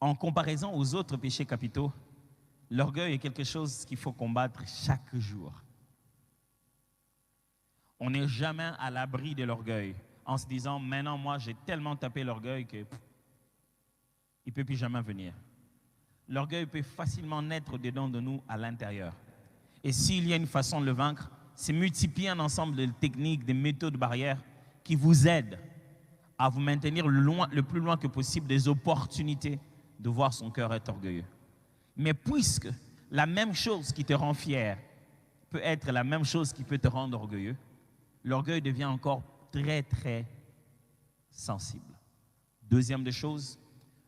En comparaison aux autres péchés capitaux, l'orgueil est quelque chose qu'il faut combattre chaque jour. On n'est jamais à l'abri de l'orgueil en se disant, maintenant, moi, j'ai tellement tapé l'orgueil que il ne peut plus jamais venir. L'orgueil peut facilement naître dedans de nous à l'intérieur. Et s'il y a une façon de le vaincre, c'est multiplier un ensemble de techniques, de méthodes barrières qui vous aident à vous maintenir le plus loin que possible des opportunités de voir son cœur être orgueilleux. Mais puisque la même chose qui te rend fier peut être la même chose qui peut te rendre orgueilleux, l'orgueil devient encore très, très sensible. Deuxième des choses,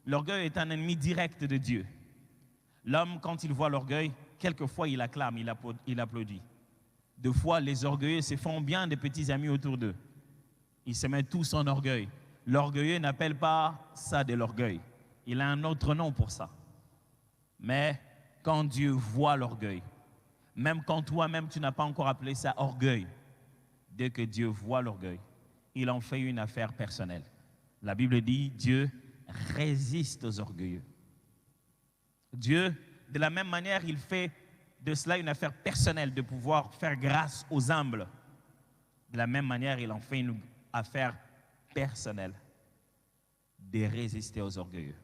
l'orgueil est un ennemi direct de Dieu. L'homme, quand il voit l'orgueil, quelquefois il acclame, il applaudit. Deux fois, les orgueilleux se font bien des petits amis autour d'eux. Ils se mettent tous en orgueil. L'orgueilleux n'appelle pas ça de l'orgueil. Il a un autre nom pour ça. Mais quand Dieu voit l'orgueil, même quand toi-même tu n'as pas encore appelé ça orgueil, dès que Dieu voit l'orgueil, il en fait une affaire personnelle. La Bible dit, Dieu résiste aux orgueilleux. Dieu, de la même manière, il fait de cela une affaire personnelle, de pouvoir faire grâce aux humbles. De la même manière, il en fait une affaire personnelle de résister aux orgueilleux.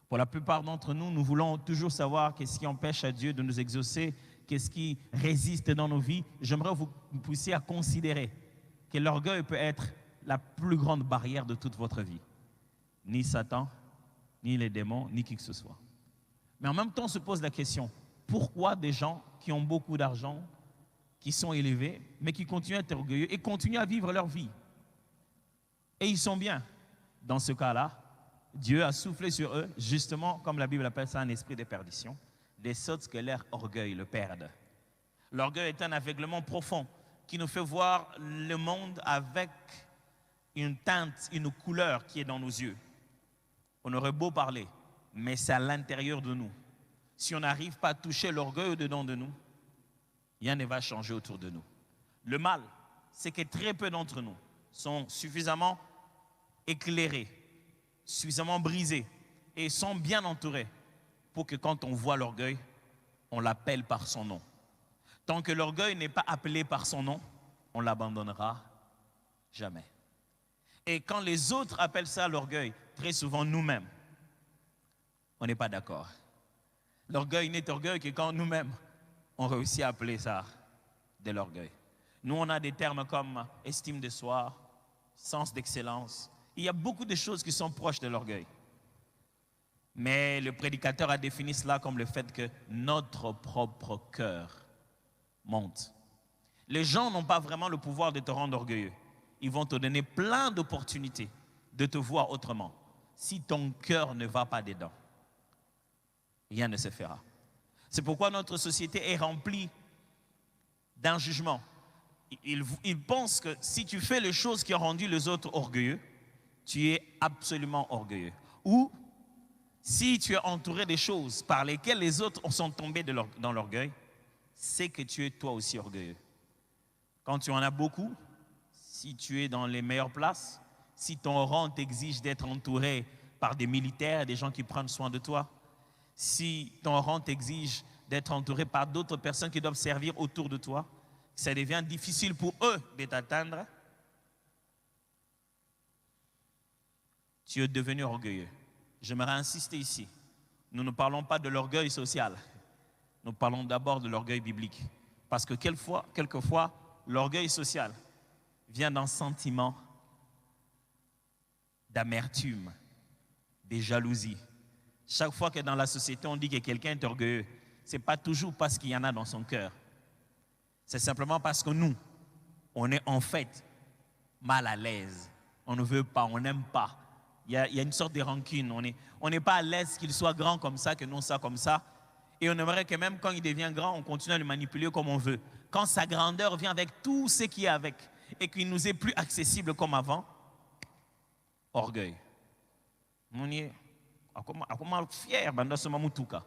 Pour la plupart d'entre nous, nous voulons toujours savoir qu'est-ce qui empêche à Dieu de nous exaucer, qu'est-ce qui résiste dans nos vies. J'aimerais vous pousser à considérer que l'orgueil peut être la plus grande barrière de toute votre vie. Ni Satan, ni les démons, ni qui que ce soit. Mais en même temps, on se pose la question, pourquoi des gens qui ont beaucoup d'argent, qui sont élevés, mais qui continuent à être orgueilleux et continuent à vivre leur vie? Et ils sont bien. Dans ce cas-là, Dieu a soufflé sur eux, justement, comme la Bible appelle ça, un esprit de perdition, des sortes que leur orgueil le perde. L'orgueil est un aveuglement profond qui nous fait voir le monde avec une teinte, une couleur qui est dans nos yeux. On aurait beau parler, mais c'est à l'intérieur de nous. Si on n'arrive pas à toucher l'orgueil au-dedans de nous, rien ne va changer autour de nous. Le mal, c'est que très peu d'entre nous sont suffisamment éclairés, suffisamment brisés et sont bien entourés pour que quand on voit l'orgueil, on l'appelle par son nom. Tant que l'orgueil n'est pas appelé par son nom, on ne l'abandonnera jamais. Et quand les autres appellent ça l'orgueil, très souvent nous-mêmes, on n'est pas d'accord. L'orgueil n'est orgueil que quand nous-mêmes, on réussit à appeler ça de l'orgueil. Nous, on a des termes comme estime de soi, sens d'excellence. Il y a beaucoup de choses qui sont proches de l'orgueil. Mais le prédicateur a défini cela comme le fait que notre propre cœur monte. Les gens n'ont pas vraiment le pouvoir de te rendre orgueilleux. Ils vont te donner plein d'opportunités de te voir autrement. Si ton cœur ne va pas dedans, rien ne se fera. C'est pourquoi notre société est remplie d'un jugement. Ils pensent que si tu fais les choses qui ont rendu les autres orgueilleux, tu es absolument orgueilleux. Ou si tu es entouré des choses par lesquelles les autres sont tombés dans l'orgueil, c'est que tu es toi aussi orgueilleux. Quand tu en as beaucoup, si tu es dans les meilleures places, si ton rang t'exige d'être entouré par des militaires, des gens qui prennent soin de toi, si ton rang t'exige d'être entouré par d'autres personnes qui doivent servir autour de toi, ça devient difficile pour eux de t'atteindre. Tu es devenu orgueilleux. J'aimerais insister ici. Nous ne parlons pas de l'orgueil social. Nous parlons d'abord de l'orgueil biblique. Parce que quelquefois, l'orgueil social vient d'un sentiment d'amertume, de jalousie. Chaque fois que dans la société, on dit que quelqu'un est orgueilleux, ce n'est pas toujours parce qu'il y en a dans son cœur. C'est simplement parce que nous, on est en fait mal à l'aise. On ne veut pas, on n'aime pas. Il y a une sorte de rancune. On n'est pas à l'aise qu'il soit grand comme ça, que non ça comme ça. Et on aimerait que même quand il devient grand, on continue à le manipuler comme on veut. Quand sa grandeur vient avec tout ce qui est avec et qu'il nous est plus accessible comme avant, orgueil. On y est. Comment fier dans ce moment tout cas.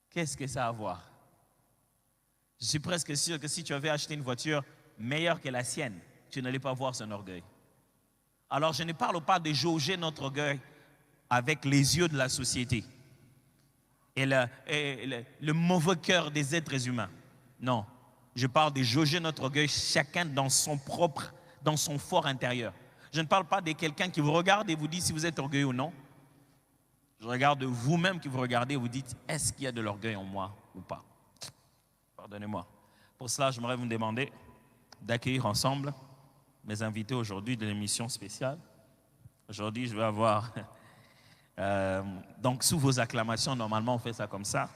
Qu'est-ce que ça a à voir? Je suis presque sûr que si tu avais acheté une voiture meilleure que la sienne, tu n'allais pas voir son orgueil. Alors, je ne parle pas de jauger notre orgueil avec les yeux de la société et le mauvais cœur des êtres humains. Non, je parle de jauger notre orgueil chacun dans son fort intérieur. Je ne parle pas de quelqu'un qui vous regarde et vous dit si vous êtes orgueilleux ou non. Je regarde vous-même qui vous regardez et vous dites, est-ce qu'il y a de l'orgueil en moi ou pas? Pardonnez-moi. Pour cela, j'aimerais vous demander d'accueillir ensemble mes invités aujourd'hui de l'émission spéciale. Aujourd'hui, je vais avoir... donc, sous vos acclamations, normalement, on fait ça comme ça.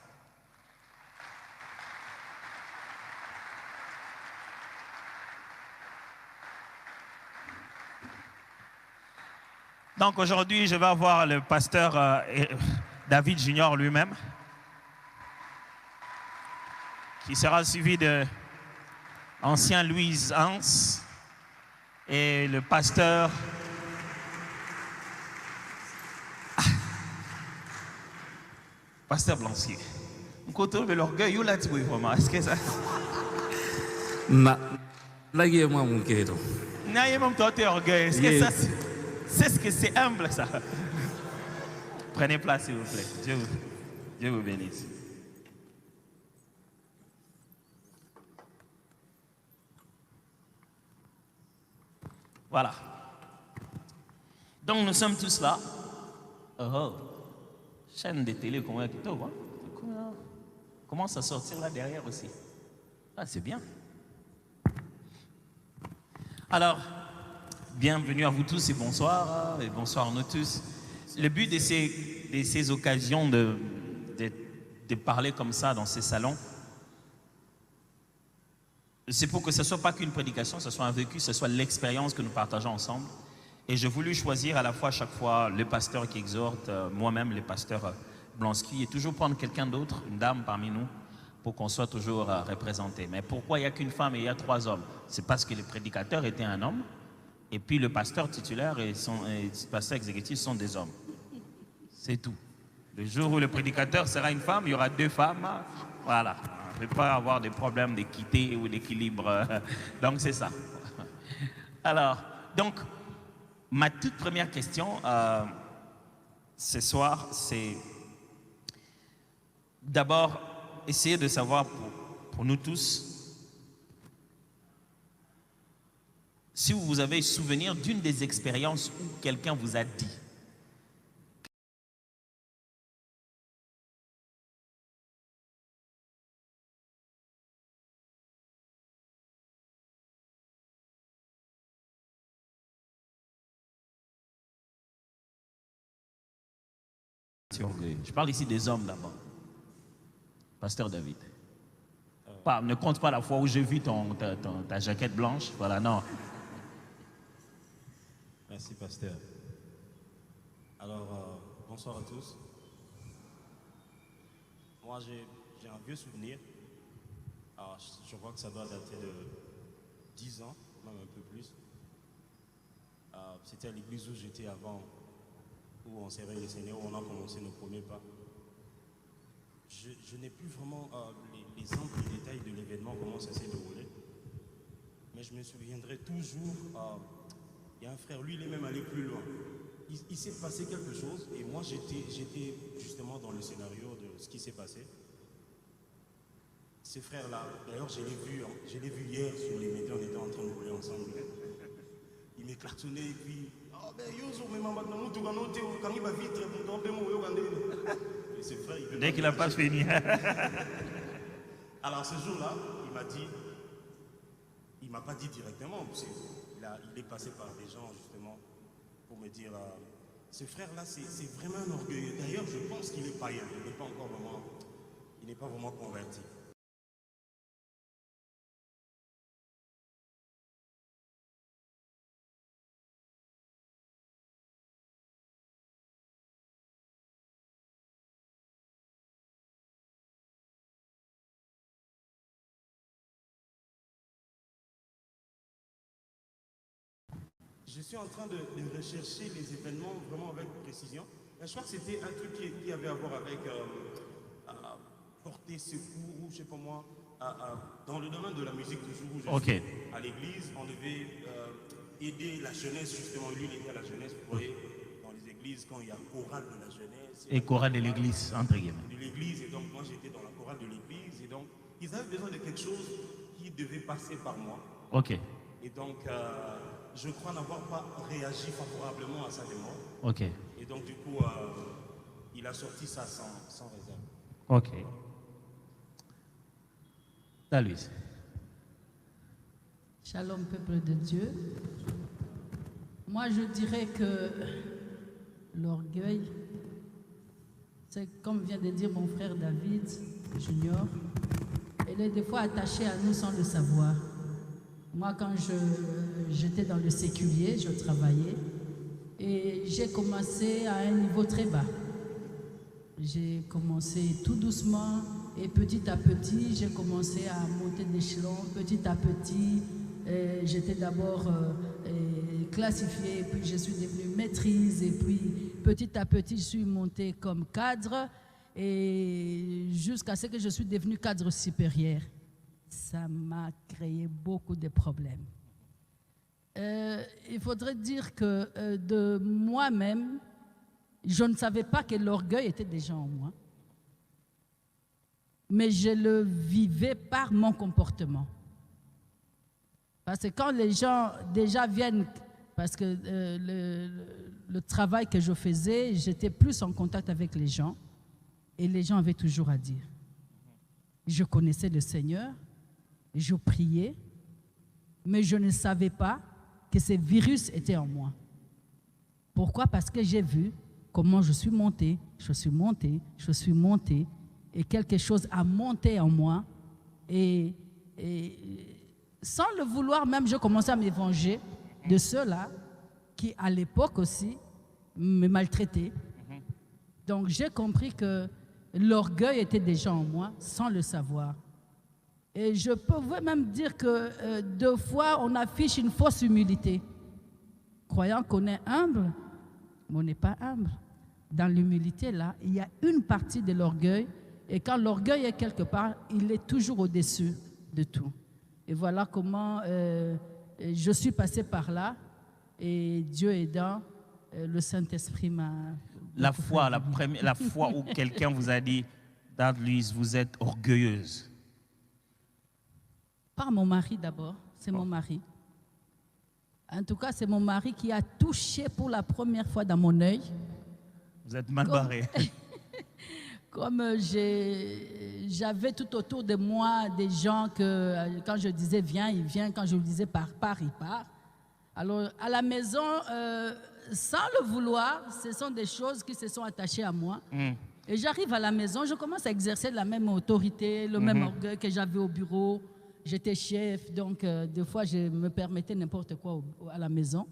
Donc, aujourd'hui, je vais avoir le pasteur David Junior lui-même, qui sera suivi de l'ancien Louise Hans et le pasteur Blancier. On côté de l'orgueil, où l'a-t-il vraiment? Est-ce que ça... Là, il y a moi mon quai. N'ayez même toi, t'es orgueil. Est-ce que ça, c'est ce que c'est humble, ça? Prenez place, s'il vous plaît. Dieu vous bénisse. Voilà. Donc, nous sommes tous là. Oh. Chaîne de télé, comment est-ce que commence à sortir là derrière aussi. Ah, c'est bien. Alors, bienvenue à vous tous et bonsoir à nous tous. Le but de ces occasions de parler comme ça dans ces salons, c'est pour que ce ne soit pas qu'une prédication, ce soit un vécu, ce soit l'expérience que nous partageons ensemble. Et j'ai voulu choisir à la fois, chaque fois, le pasteur qui exhorte, moi-même, le pasteur Blansky, et toujours prendre quelqu'un d'autre, une dame parmi nous, pour qu'on soit toujours représenté. Mais pourquoi il n'y a qu'une femme et il y a 3 hommes? C'est parce que le prédicateur était un homme, et puis le pasteur titulaire et le pasteur exécutif sont des hommes. C'est tout. Le jour où le prédicateur sera une femme, il y aura 2 femmes. Voilà. On ne peut pas avoir des problèmes d'équité ou d'équilibre. Donc, c'est ça. Alors, donc, ma toute première question ce soir, c'est d'abord essayer de savoir pour nous tous si vous avez souvenir d'une des expériences où quelqu'un vous a dit. Je parle ici des hommes d'abord. Pasteur David. Ne compte pas la fois où j'ai vu ta jaquette blanche. Voilà, non. Merci, pasteur. Alors, bonsoir à tous. Moi, j'ai un vieux souvenir. Alors, je crois que ça doit dater de 10 ans, même un peu plus. C'était à l'église où j'étais avant, où on servait le Seigneur, où on a commencé nos premiers pas. Je n'ai plus vraiment les amples détails de l'événement, comment ça s'est déroulé. Mais je me souviendrai toujours, il y a un frère, lui il est même allé plus loin. Il s'est passé quelque chose et moi j'étais justement dans le scénario de ce qui s'est passé. Ces frères-là, d'ailleurs je l'ai vu hier sur les médias, on était en train de rouler ensemble. Il m'éclatonnait et puis dès qu'il n'a pas fini. Alors ce jour-là, il m'a dit, il ne m'a pas dit directement, il est passé par des gens justement pour me dire, ce frère-là c'est vraiment un orgueilleux. D'ailleurs je pense qu'il est païen, il n'est pas vraiment converti. Je suis en train de rechercher les événements vraiment avec précision. Mais je crois que c'était un truc qui avait à voir avec porter secours ou je sais pas moi, dans le domaine de la musique toujours où je suis à l'église, on devait aider la jeunesse, justement. Lui, il était à la jeunesse, vous voyez, dans les églises, quand il y a chorale de la jeunesse. Et chorale de l'église, entre guillemets. De l'église, et donc moi j'étais dans la chorale de l'église, et donc ils avaient besoin de quelque chose qui devait passer par moi. Ok, Et donc, je crois n'avoir pas réagi favorablement à sa demande. ok, Et donc, du coup, il a sorti ça sans réserve. ok. Salut. Shalom, peuple de Dieu. Moi, je dirais que l'orgueil, c'est comme vient de dire mon frère David Junior, il est des fois attaché à nous sans le savoir. Moi, quand j'étais dans le séculier, je travaillais et j'ai commencé à un niveau très bas. J'ai commencé tout doucement et petit à petit, j'ai commencé à monter d'échelon. Petit à petit, j'étais d'abord classifiée, puis je suis devenue maîtrise et puis petit à petit, je suis montée comme cadre et jusqu'à ce que je suis devenue cadre supérieur. Ça m'a créé beaucoup de problèmes. Il faudrait dire que de moi-même, je ne savais pas que l'orgueil était déjà en moi, mais je le vivais par mon comportement. Parce que quand les gens déjà viennent, parce que le travail que je faisais, j'étais plus en contact avec les gens et les gens avaient toujours à dire. Je connaissais le Seigneur, je priais, mais je ne savais pas que ce virus était en moi. Pourquoi? Parce que j'ai vu comment je suis montée, et quelque chose a monté en moi. Et sans le vouloir même, je commençais à me venger de ceux-là qui, à l'époque aussi, me maltraitaient. Donc j'ai compris que l'orgueil était déjà en moi, sans le savoir. Et je pouvais même dire que deux fois, on affiche une fausse humilité, croyant qu'on est humble, mais on n'est pas humble. Dans l'humilité, là, il y a une partie de l'orgueil, et quand l'orgueil est quelque part, il est toujours au-dessus de tout. Et voilà comment je suis passé par là, et Dieu aidant, le Saint-Esprit m'a... La fois où quelqu'un vous a dit, Dad-Louise, vous êtes orgueilleuse. Par mon mari d'abord, c'est mon mari. En tout cas, c'est mon mari qui a touché pour la première fois dans mon œil. Vous êtes mal barré. Comme j'avais tout autour de moi des gens que quand je disais viens, il vient. Quand je lui disais pars, il part. Alors à la maison, sans le vouloir, ce sont des choses qui se sont attachées à moi. Et j'arrive à la maison, je commence à exercer la même autorité, le même orgueil que j'avais au bureau. J'étais chef, donc des fois je me permettais n'importe quoi à la maison.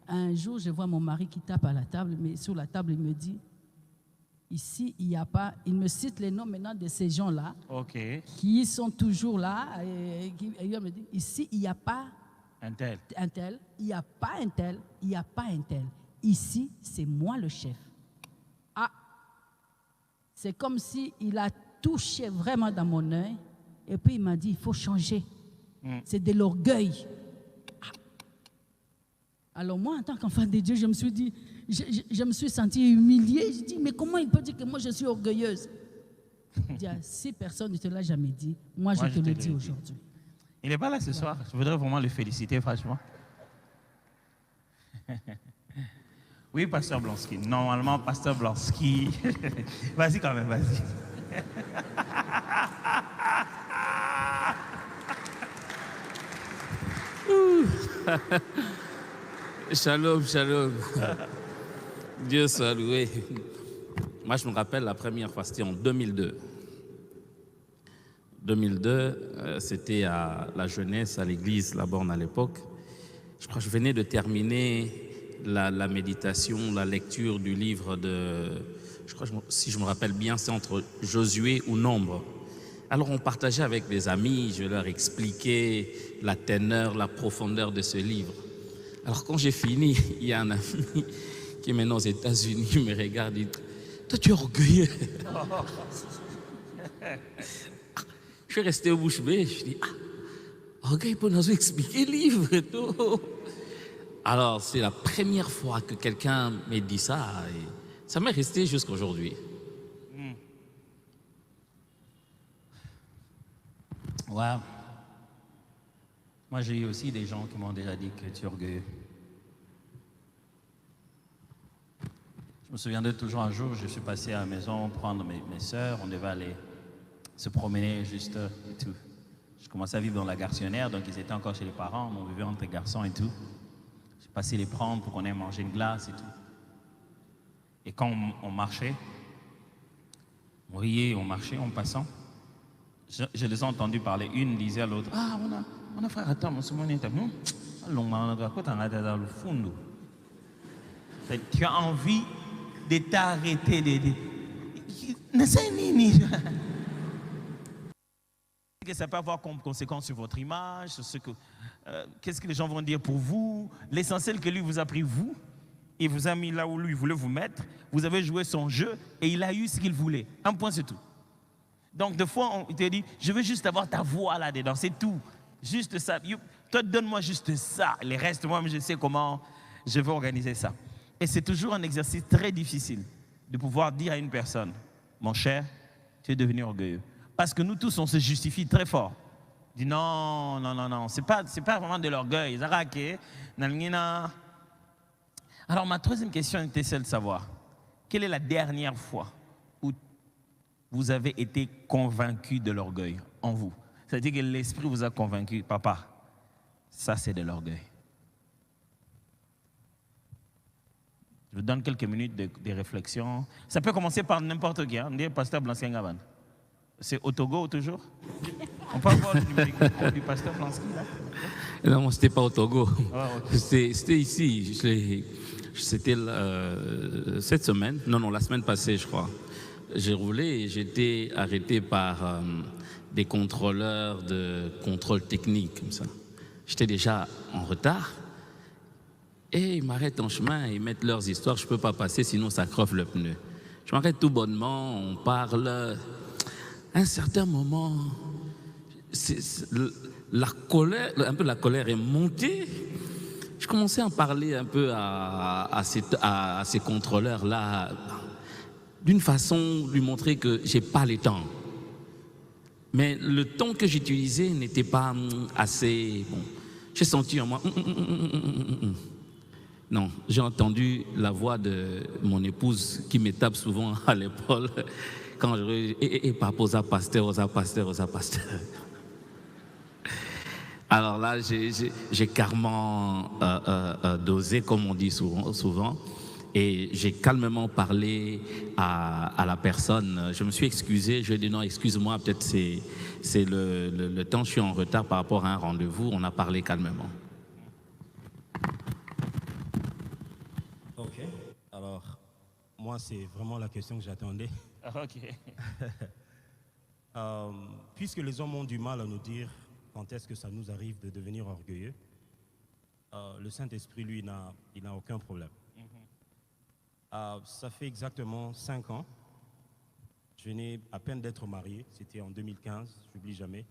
Un jour, je vois mon mari qui tape à la table, mais sur la table, il me dit, ici, il n'y a pas, il me cite les noms maintenant de ces gens-là, qui sont toujours là, et il me dit, ici, il n'y a pas un tel, il n'y a pas un tel, il n'y a pas un tel. Ici, c'est moi le chef. Ah, c'est comme s'il a touché vraiment dans mon œil. Et puis il m'a dit, il faut changer. C'est de l'orgueil. Ah. Alors moi, en tant qu'enfant de Dieu, je me suis dit, je me suis sentie humiliée. Je dis, mais comment il peut dire que moi je suis orgueilleuse? Il dit, si personne ne te l'a jamais dit, moi je te le dis aujourd'hui. Il n'est pas là ce soir. Je voudrais vraiment le féliciter, franchement. Oui, Pasteur Blanski. Normalement, Pasteur Blanski. Vas-y quand même, vas-y. Shalom, shalom. Dieu soit loué. Moi, je me rappelle la première fois, c'était en 2002. 2002, c'était à la jeunesse, à l'église, la borne à l'époque. Je crois que je venais de terminer la méditation, la lecture du livre de... Je crois, si je me rappelle bien, c'est entre Josué ou Nombre. Alors on partageait avec des amis, je leur expliquais la teneur, la profondeur de ce livre. Alors quand j'ai fini, il y a un ami qui est maintenant aux États-Unis, il me regarde et dit, toi tu es orgueilleux. Je suis resté au bouche bée, je dis, orgueil pour nous expliquer le livre. Alors, c'est la première fois que quelqu'un m'a dit ça et ça m'est resté jusqu'à aujourd'hui. Ouais. Moi, j'ai eu aussi des gens qui m'ont déjà dit que tu es orgueilleux. Je me souviendrai toujours un jour, je suis passé à la maison prendre mes sœurs, on devait aller se promener juste et tout. Je commençais à vivre dans la garçonnière, donc ils étaient encore chez les parents, on vivait entre garçons et tout. J'ai passé les prendre pour qu'on aille manger une glace et tout. Et quand on marchait, on riait, on marchait en passant, je les ai entendus parler. Une disait à l'autre, ah, on a frère, attends, mon souvenir est bon. Tu as envie de t'arrêter, que ça peut avoir comme conséquence sur votre image, sur ce que, qu'est-ce que les gens vont dire pour vous. L'essentiel que lui vous a pris, vous, et vous a mis là où lui voulait vous mettre. Vous avez joué son jeu et il a eu ce qu'il voulait. Un point, c'est tout. Donc, des fois, on te dit, je veux juste avoir ta voix là-dedans, c'est tout. Juste ça. Toi, donne-moi juste ça. Les restes, moi, je sais comment je vais organiser ça. Et c'est toujours un exercice très difficile de pouvoir dire à une personne, mon cher, tu es devenu orgueilleux. Parce que nous tous, on se justifie très fort. On dit non, non, non, non, c'est pas vraiment de l'orgueil. Alors, ma troisième question était celle de savoir, quelle est la dernière fois où vous avez été convaincu de l'orgueil en vous? C'est-à-dire que l'esprit vous a convaincu, papa, ça c'est de l'orgueil. Je vous donne quelques minutes de réflexion. Ça peut commencer par n'importe qui. On dit pasteur Blansky Ngaban. C'est au Togo toujours? On peut avoir le numéro du pasteur Blansky là? Non, c'était pas au Togo. Ah, okay. C'était ici. C'était cette semaine. Non, la semaine passée, je crois. J'ai roulé et j'ai été arrêté par des contrôleurs de contrôle technique, comme ça. J'étais déjà en retard. Et ils m'arrêtent en chemin, ils mettent leurs histoires, je ne peux pas passer, sinon ça creve le pneu. Je m'arrête tout bonnement, on parle. À un certain moment, la colère est montée. Je commençais à en parler un peu à ces contrôleurs-là, d'une façon lui montrer que je n'ai pas le temps. Mais le ton que j'utilisais n'était pas assez bon. J'ai senti en moi. Non, j'ai entendu la voix de mon épouse qui me tape souvent à l'épaule quand je papa, osa pasteur. Alors là, j'ai carrément dosé, comme on dit souvent, et j'ai calmement parlé à la personne. Je me suis excusé, je lui ai dit non, excuse-moi, peut-être c'est le temps, je suis en retard par rapport à un rendez-vous. On a parlé calmement. Ok, alors moi c'est vraiment la question que j'attendais. Ok. Puisque les hommes ont du mal à nous dire quand est-ce que ça nous arrive de devenir orgueilleux, le Saint-Esprit, lui, il n'a aucun problème. Ça fait exactement 5 ans. Je venais à peine d'être marié, c'était en 2015, j'oublie jamais.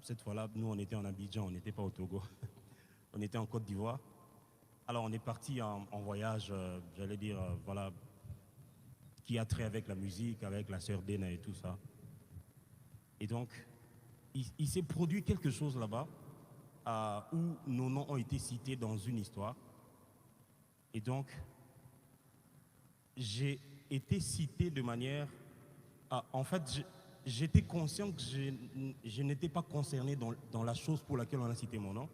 Cette fois-là, nous, on était en Abidjan, on n'était pas au Togo. On était en Côte d'Ivoire. Alors, on est parti en voyage, j'allais dire, voilà, qui a trait avec la musique, avec la sœur Dena et tout ça. Et donc, il s'est produit quelque chose là-bas où nos noms ont été cités dans une histoire. Et donc, j'ai été cité de manière... en fait, j'étais conscient que je n'étais pas concerné dans la chose pour laquelle on a cité mon nom.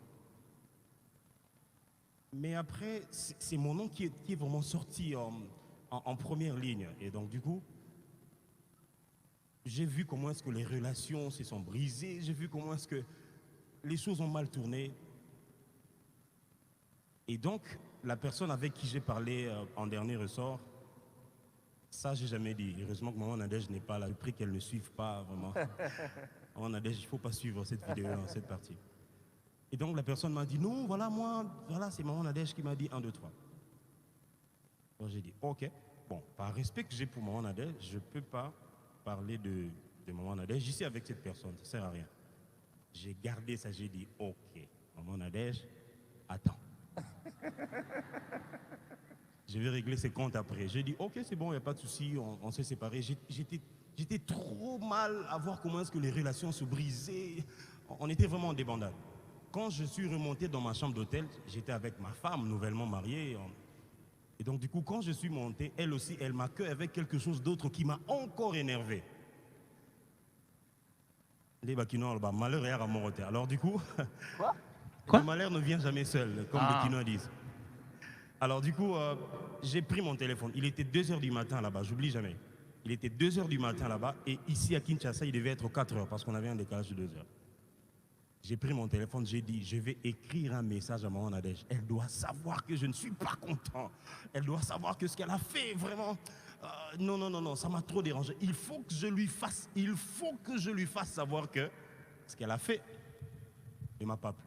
Mais après, c'est mon nom qui est vraiment sorti en première ligne. Et donc, du coup, j'ai vu comment est-ce que les relations se sont brisées, j'ai vu comment est-ce que les choses ont mal tourné. Et donc, la personne avec qui j'ai parlé en dernier ressort, ça, j'ai jamais dit. Heureusement que Maman Nadège n'est pas là. Je prie qu'elle ne suive pas vraiment. Maman Nadège, il ne faut pas suivre cette vidéo, cette partie. Et donc, la personne m'a dit, non, voilà, moi, voilà, c'est Maman Nadège qui m'a dit 1, 2, 3. Donc, j'ai dit, ok. Bon, par respect que j'ai pour Maman Nadège, je ne peux pas parler de Maman Nadège. J'y suis avec cette personne, ça ne sert à rien. J'ai gardé ça, j'ai dit, ok, Maman Nadège, attends. Je vais régler ses comptes après. J'ai dit, ok, c'est bon, il n'y a pas de souci, on s'est séparés. J'étais trop mal à voir comment est-ce que les relations se brisaient. On était vraiment en débandade. Quand je suis remonté dans ma chambre d'hôtel, j'étais avec ma femme, nouvellement mariée. Et donc, du coup, quand je suis monté, elle aussi, elle m'accueille avec quelque chose d'autre qui m'a encore énervé. Les Bakinois, malheur est à mon hôtel. Alors, du coup, Quoi? le malheur ne vient jamais seul, comme les Kinois disent. Alors, du coup, j'ai pris mon téléphone. Il était 2 h du matin là-bas, j'oublie jamais. Il était 2 h du matin là-bas, et ici à Kinshasa, il devait être 4 h parce qu'on avait un décalage de 2 h. J'ai pris mon téléphone, j'ai dit, je vais écrire un message à Maman Nadège. Elle doit savoir que je ne suis pas content. Elle doit savoir que ce qu'elle a fait, vraiment, non, ça m'a trop dérangé. Il faut que je lui fasse savoir que ce qu'elle a fait ne m'a pas plu.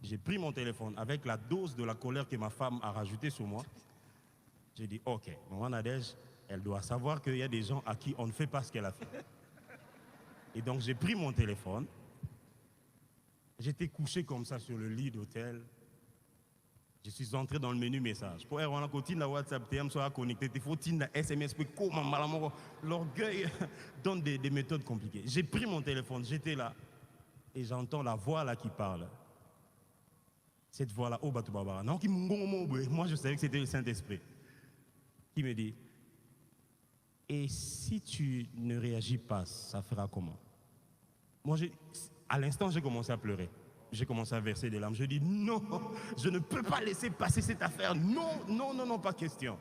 J'ai pris mon téléphone avec la dose de la colère que ma femme a rajoutée sur moi. J'ai dit, ok, Maman Nadège, elle doit savoir qu'il y a des gens à qui on ne fait pas ce qu'elle a fait. Et donc j'ai pris mon téléphone. J'étais couché comme ça sur le lit d'hôtel. Je suis entré dans le menu message. Pour avoir côté la WhatsApp, TM soit connecté, il faut une SMS, comment l'orgueil donne des méthodes compliquées. J'ai pris mon téléphone, j'étais là et j'entends la voix là qui parle. Cette voix-là, oh Batou Barbara, non, moi je savais que c'était le Saint-Esprit qui me dit, et si tu ne réagis pas, ça fera comment? Moi, à l'instant, j'ai commencé à pleurer. J'ai commencé à verser des larmes. Je dis, non, je ne peux pas laisser passer cette affaire. Non, pas question.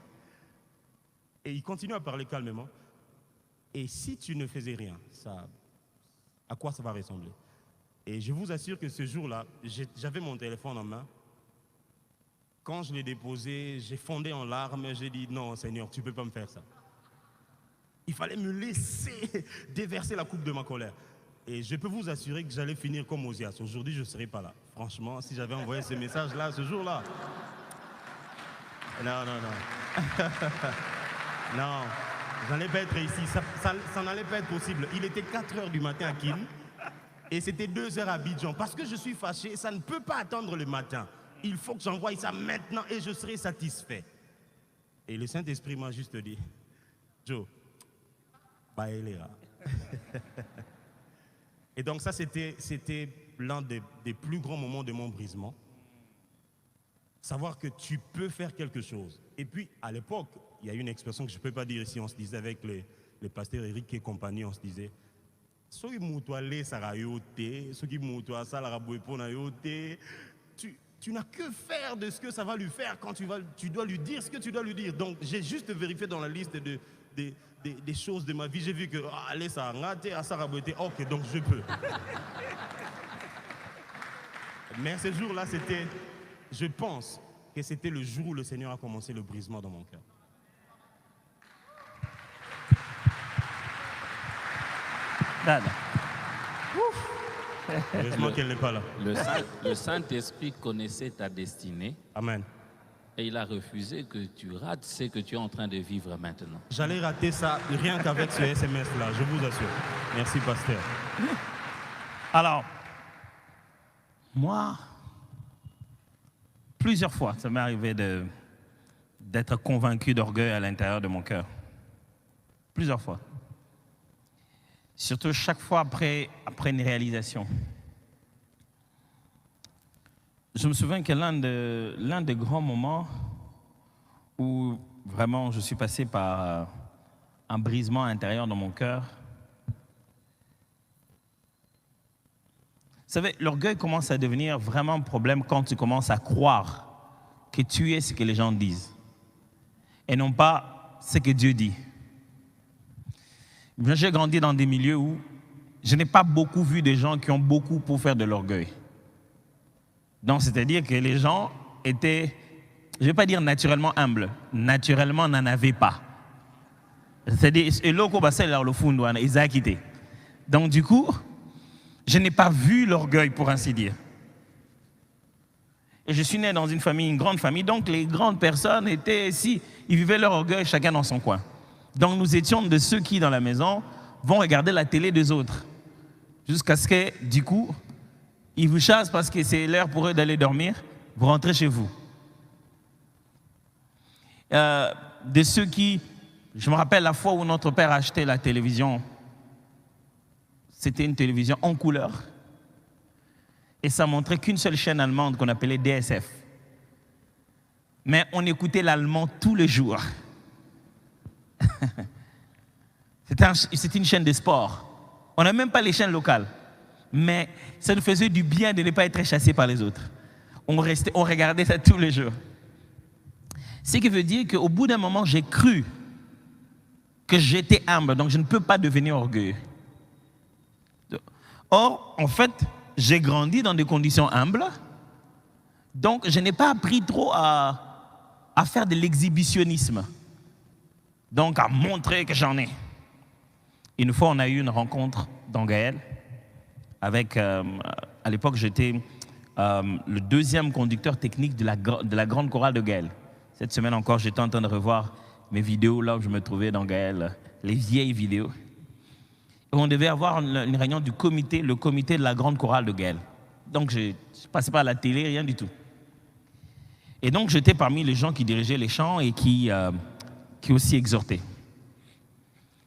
Et il continue à parler calmement. Et si tu ne faisais rien, à quoi ça va ressembler? Et je vous assure que ce jour-là, j'avais mon téléphone en main. Quand je l'ai déposé, j'ai fondé en larmes. J'ai dit, non, Seigneur, tu ne peux pas me faire ça. Il fallait me laisser déverser la coupe de ma colère. Et je peux vous assurer que j'allais finir comme Osias. Aujourd'hui, je ne serais pas là. Franchement, si j'avais envoyé ce message-là, ce jour-là. Non. Non, je n'allais pas être ici. Ça n'allait pas être possible. Il était 4 h du matin à Kin. Et c'était 2 h à Abidjan. Parce que je suis fâché, ça ne peut pas attendre le matin. Il faut que j'envoie ça maintenant et je serai satisfait. Et le Saint-Esprit m'a juste dit, Joe, baélera. Et donc ça, c'était l'un des plus grands moments de mon brisement. Savoir que tu peux faire quelque chose. Et puis, à l'époque, il y a une expression que je ne peux pas dire ici, on se disait avec les pasteurs Eric et compagnie, on se disait, ceux qui m'ont allé sarayoté, ceux qui m'ont allé salaraboéponayoté, tu n'as que faire de ce que ça va lui faire quand tu dois lui dire ce que tu dois lui dire. Donc, j'ai juste vérifié dans la liste des choses de ma vie, j'ai vu que allez ça raté à Saraboté, ok, donc je peux. Mais ce jour-là, je pense que c'était le jour où le Seigneur a commencé le brisement dans mon cœur. Dada. Heureusement qu'elle n'est pas là. Le Saint-Esprit connaissait ta destinée. Amen. Et il a refusé que tu rates ce que tu es en train de vivre maintenant. J'allais rater ça rien qu'avec ce SMS-là, je vous assure. Merci, pasteur. Alors, moi, plusieurs fois, ça m'est arrivé d'être convaincu d'orgueil à l'intérieur de mon cœur. Plusieurs fois. Surtout chaque fois après une réalisation. Je me souviens que l'un des grands moments où vraiment je suis passé par un brisement intérieur dans mon cœur. Vous savez, l'orgueil commence à devenir vraiment un problème quand tu commences à croire que tu es ce que les gens disent et non pas ce que Dieu dit. J'ai grandi dans des milieux où je n'ai pas beaucoup vu des gens qui ont beaucoup pour faire de l'orgueil. Donc, c'est-à-dire que les gens étaient, je ne vais pas dire naturellement humbles, naturellement n'en avaient pas. C'est-à-dire, donc, du coup, je n'ai pas vu l'orgueil, pour ainsi dire. Et je suis né dans une grande famille, donc les grandes personnes étaient ici, ils vivaient leur orgueil chacun dans son coin. Donc, nous étions de ceux qui, dans la maison, vont regarder la télé des autres. Jusqu'à ce que, du coup, ils vous chassent parce que c'est l'heure pour eux d'aller dormir, vous rentrez chez vous. De ceux qui... Je me rappelle la fois où notre père a acheté la télévision. C'était une télévision en couleur. Et ça montrait qu'une seule chaîne allemande qu'on appelait DSF. Mais on écoutait l'allemand tous les jours. C'était une chaîne de sport. On n'a même pas les chaînes locales. Mais ça nous faisait du bien de ne pas être chassés par les autres. On regardait ça tous les jours. Ce qui veut dire qu'au bout d'un moment, j'ai cru que j'étais humble, donc je ne peux pas devenir orgueilleux. Or, en fait, j'ai grandi dans des conditions humbles, donc je n'ai pas appris trop à faire de l'exhibitionnisme, donc à montrer que j'en ai. Une fois, on a eu une rencontre dans Gaël, avec, à l'époque, j'étais le deuxième conducteur technique de la grande chorale de Gaël. Cette semaine encore, j'étais en train de revoir mes vidéos là où je me trouvais dans Gaël, les vieilles vidéos. Et on devait avoir une réunion du comité, le comité de la grande chorale de Gaël. Donc, je ne passais pas à la télé, rien du tout. Et donc, j'étais parmi les gens qui dirigeaient les chants et qui aussi exhortaient.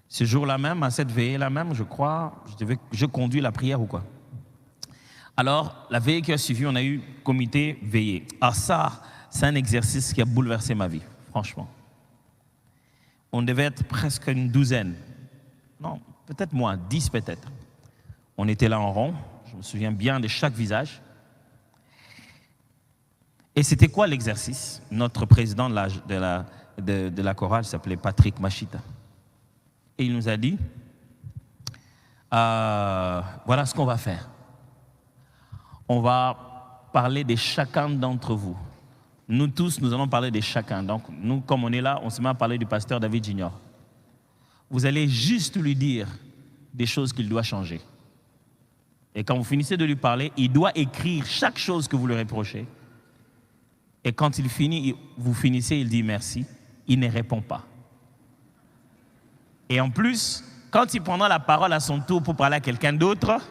Ce jour-là même, à cette veillée-là même, je crois, je conduis la prière ou quoi. Alors, la veillée qui a suivi, on a eu comité veillée. Ah ça, c'est un exercice qui a bouleversé ma vie, franchement. On devait être presque une douzaine. Non, peut-être moins, 10 peut-être. On était là en rond, je me souviens bien de chaque visage. Et c'était quoi l'exercice? Notre président de la chorale s'appelait Patrick Machita. Et il nous a dit, voilà ce qu'on va faire. On va parler de chacun d'entre vous. Nous tous, nous allons parler de chacun. Donc, nous, comme on est là, on se met à parler du pasteur David Junior. Vous allez juste lui dire des choses qu'il doit changer. Et quand vous finissez de lui parler, il doit écrire chaque chose que vous lui reprochez. Et quand il finit, vous finissez, il dit merci. Il ne répond pas. Et en plus, quand il prendra la parole à son tour pour parler à quelqu'un d'autre,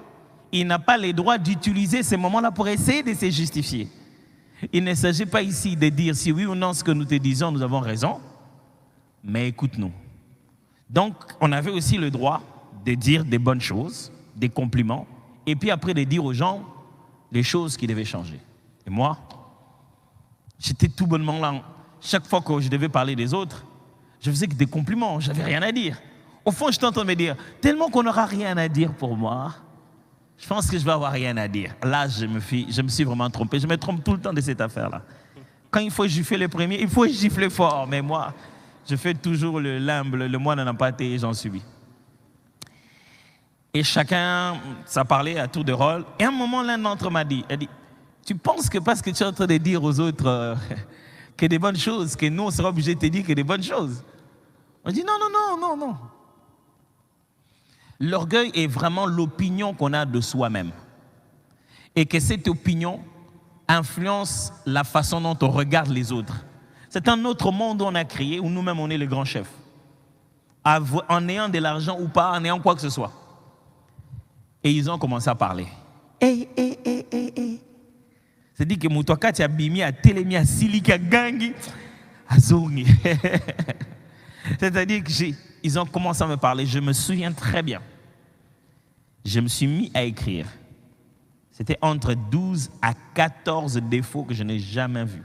il n'a pas le droit d'utiliser ces moments-là pour essayer de se justifier. Il ne s'agit pas ici de dire si oui ou non ce que nous te disons, nous avons raison, mais écoute-nous. Donc, on avait aussi le droit de dire des bonnes choses, des compliments, et puis après de dire aux gens les choses qui devaient changer. Et moi, j'étais tout bonnement là. Chaque fois que je devais parler des autres, je faisais que des compliments, je n'avais rien à dire. Au fond, je t'entends me dire, tellement qu'on n'aura rien à dire pour moi, je pense que je vais avoir rien à dire. Là, je me suis vraiment trompé. Je me trompe tout le temps de cette affaire-là. Quand il faut gifler les premiers, il faut gifler fort. Mais moi, je fais toujours l'humble, le moine n'en a pas été et j'en subis. Et chacun, ça parlait à tour de rôle. Et à un moment, l'un d'entre eux m'a dit, tu penses que parce que tu es en train de dire aux autres que des bonnes choses, que nous, on sera obligés de te dire que des bonnes choses? On dit non. L'orgueil est vraiment l'opinion qu'on a de soi-même. Et que cette opinion influence la façon dont on regarde les autres. C'est un autre monde où on a créé, où nous-mêmes on est les grands chefs. En ayant de l'argent ou pas, en ayant quoi que ce soit. Et ils ont commencé à parler. C'est-à-dire que Moutouaka, tu as bimi à télémi à silika gangi à zongi. C'est-à-dire qu'ils ont commencé à me parler. Je me souviens très bien. Je me suis mis à écrire. C'était entre 12 à 14 défauts que je n'ai jamais vus.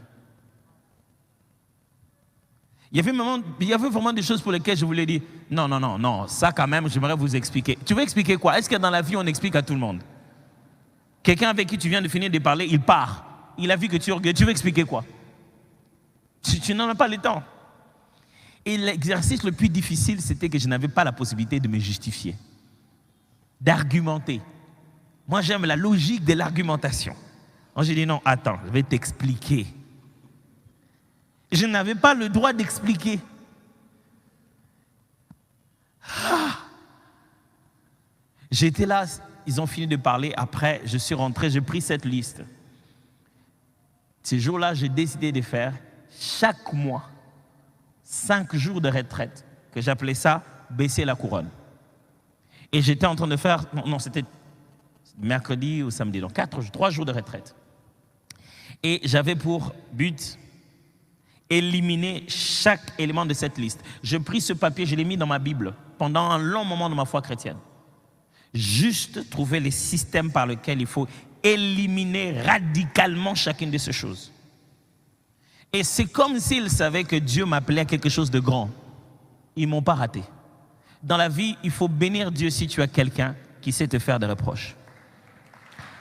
Il y avait vraiment des choses pour lesquelles je voulais dire non, ça quand même, j'aimerais vous expliquer. Tu veux expliquer quoi? Est-ce que dans la vie, on explique à tout le monde? Quelqu'un avec qui tu viens de finir de parler, il part. Il a vu que tu es orgueilleux. Tu veux expliquer quoi? Tu n'en as pas le temps. Et l'exercice le plus difficile, c'était que je n'avais pas la possibilité de me justifier, d'argumenter. Moi, j'aime la logique de l'argumentation. Donc, j'ai dit non, attends, je vais t'expliquer. Je n'avais pas le droit d'expliquer. J'étais là, ils ont fini de parler. Après, je suis rentré, j'ai pris cette liste. Ces jours-là, j'ai décidé de faire chaque mois 5 jours de retraite, que j'appelais ça baisser la couronne. Et j'étais en train de faire, non, c'était mercredi ou samedi, donc 3 jours de retraite. Et j'avais pour but éliminer chaque élément de cette liste. Je pris ce papier, je l'ai mis dans ma Bible pendant un long moment de ma foi chrétienne. Juste trouver les systèmes par lesquels il faut éliminer radicalement chacune de ces choses. Et c'est comme s'ils savaient que Dieu m'appelait à quelque chose de grand. Ils ne m'ont pas raté. Dans la vie, il faut bénir Dieu si tu as quelqu'un qui sait te faire des reproches.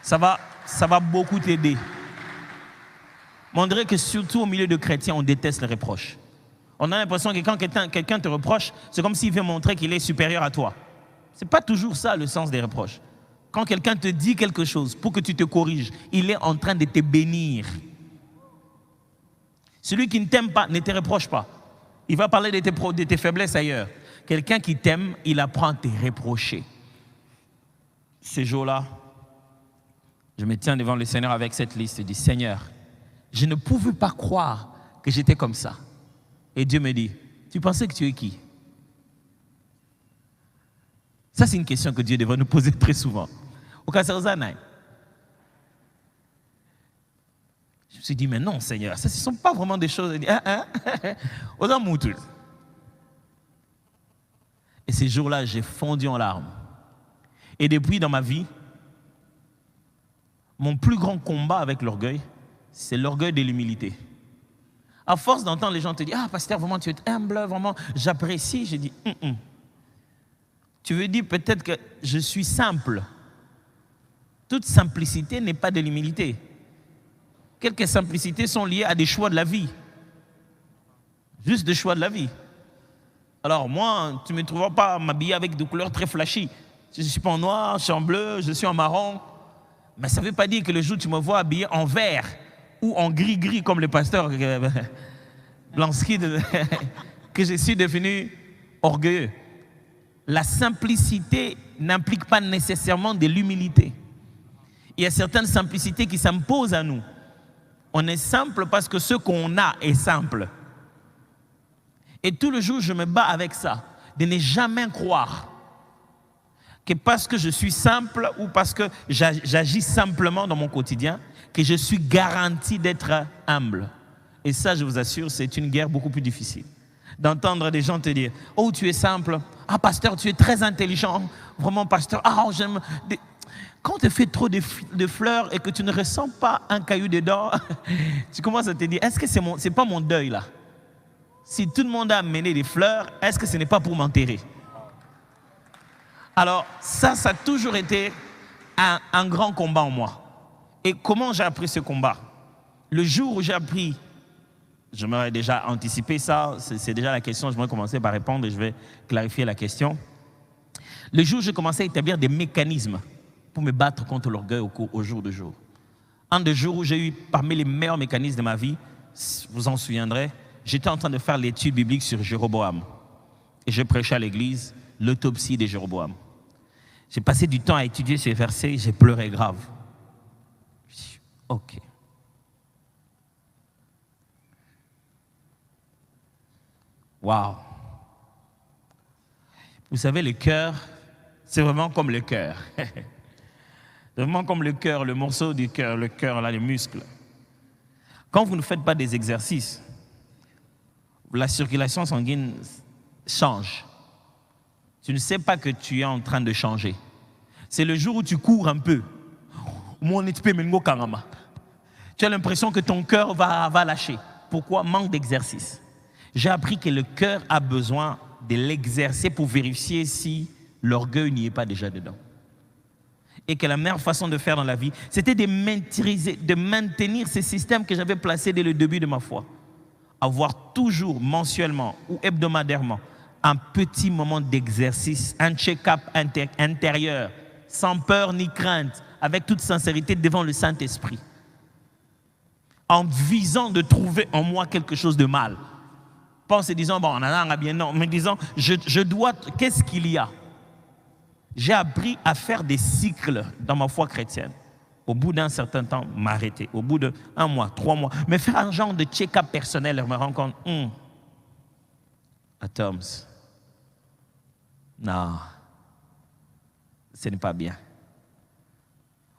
Ça va beaucoup t'aider. Mais on dirait que surtout au milieu de chrétiens, on déteste les reproches. On a l'impression que quand quelqu'un te reproche, c'est comme s'il veut montrer qu'il est supérieur à toi. Ce n'est pas toujours ça le sens des reproches. Quand quelqu'un te dit quelque chose pour que tu te corriges, il est en train de te bénir. Celui qui ne t'aime pas ne te reproche pas. Il va parler de tes faiblesses ailleurs. Quelqu'un qui t'aime, il apprend à te reprocher. Ces jours-là, je me tiens devant le Seigneur avec cette liste et dis, Seigneur, je ne pouvais pas croire que j'étais comme ça. Et Dieu me dit, tu pensais que tu es qui? Ça, c'est une question que Dieu devrait nous poser très souvent. Au cas où je me suis dit, mais non, Seigneur, ça, ce ne sont pas vraiment des choses. Et ces jours-là, j'ai fondu en larmes. Et depuis, dans ma vie, mon plus grand combat avec l'orgueil, c'est l'orgueil de l'humilité. À force d'entendre les gens te dire, ah, pasteur, vraiment, tu es humble, vraiment, j'apprécie. J'ai dit, Tu veux dire peut-être que je suis simple. Toute simplicité n'est pas de l'humilité. Quelques simplicités sont liées à des choix de la vie. Juste des choix de la vie. Alors moi, tu ne me trouveras pas m'habiller avec des couleurs très flashy. Je ne suis pas en noir, je suis en bleu, je suis en marron. Mais ça ne veut pas dire que le jour où tu me vois habillé en vert ou en gris-gris comme le pasteur Blansky, que je suis devenu orgueilleux. La simplicité n'implique pas nécessairement de l'humilité. Il y a certaines simplicités qui s'imposent à nous. On est simple parce que ce qu'on a est simple. Et tout le jour, je me bats avec ça, de ne jamais croire que parce que je suis simple ou parce que j'agis simplement dans mon quotidien, que je suis garanti d'être humble. Et ça, je vous assure, c'est une guerre beaucoup plus difficile. D'entendre des gens te dire, oh, tu es simple, ah, pasteur, tu es très intelligent, vraiment, pasteur, ah, j'aime... Quand on te fait trop de fleurs et que tu ne ressens pas un caillou dedans, tu commences à te dire, est-ce que c'est pas mon deuil là? Si tout le monde a amené des fleurs, est-ce que ce n'est pas pour m'enterrer? Alors ça a toujours été un grand combat en moi. Et comment j'ai appris ce combat? Le jour où j'ai appris, je m'aurais déjà anticipé ça, c'est déjà la question, je vais commencer par répondre et je vais clarifier la question. Le jour où j'ai commencé à établir des mécanismes pour me battre contre l'orgueil au jour de jour. Un des jours où j'ai eu parmi les meilleurs mécanismes de ma vie, vous en souviendrez, j'étais en train de faire l'étude biblique sur Jéroboam. Et je prêchais à l'église l'autopsie de Jéroboam. J'ai passé du temps à étudier ces versets, j'ai pleuré grave. Ok. Waouh. Vous savez, le cœur, c'est vraiment comme le cœur. C'est vraiment comme le cœur, le morceau du cœur, le cœur, là, les muscles. Quand vous ne faites pas des exercices, la circulation sanguine change. Tu ne sais pas que tu es en train de changer. C'est le jour où tu cours un peu. Tu as l'impression que ton cœur va lâcher. Pourquoi? Manque d'exercice. J'ai appris que le cœur a besoin de l'exercer pour vérifier si l'orgueil n'y est pas déjà dedans. Et que la meilleure façon de faire dans la vie, c'était de maintenir ces systèmes que j'avais placés dès le début de ma foi. Avoir toujours, mensuellement ou hebdomadairement, un petit moment d'exercice, un check-up intérieur, sans peur ni crainte, avec toute sincérité devant le Saint-Esprit. En visant de trouver en moi quelque chose de mal. Pas en se disant, bon, on en a bien, non, mais disant, je dois, qu'est-ce qu'il y a? J'ai appris à faire des cycles dans ma foi chrétienne. Au bout d'un certain temps, m'arrêter. Au bout d'1 mois, 3 mois. Mais faire un genre de check-up personnel et me rendre compte, Atoms, non, ce n'est pas bien.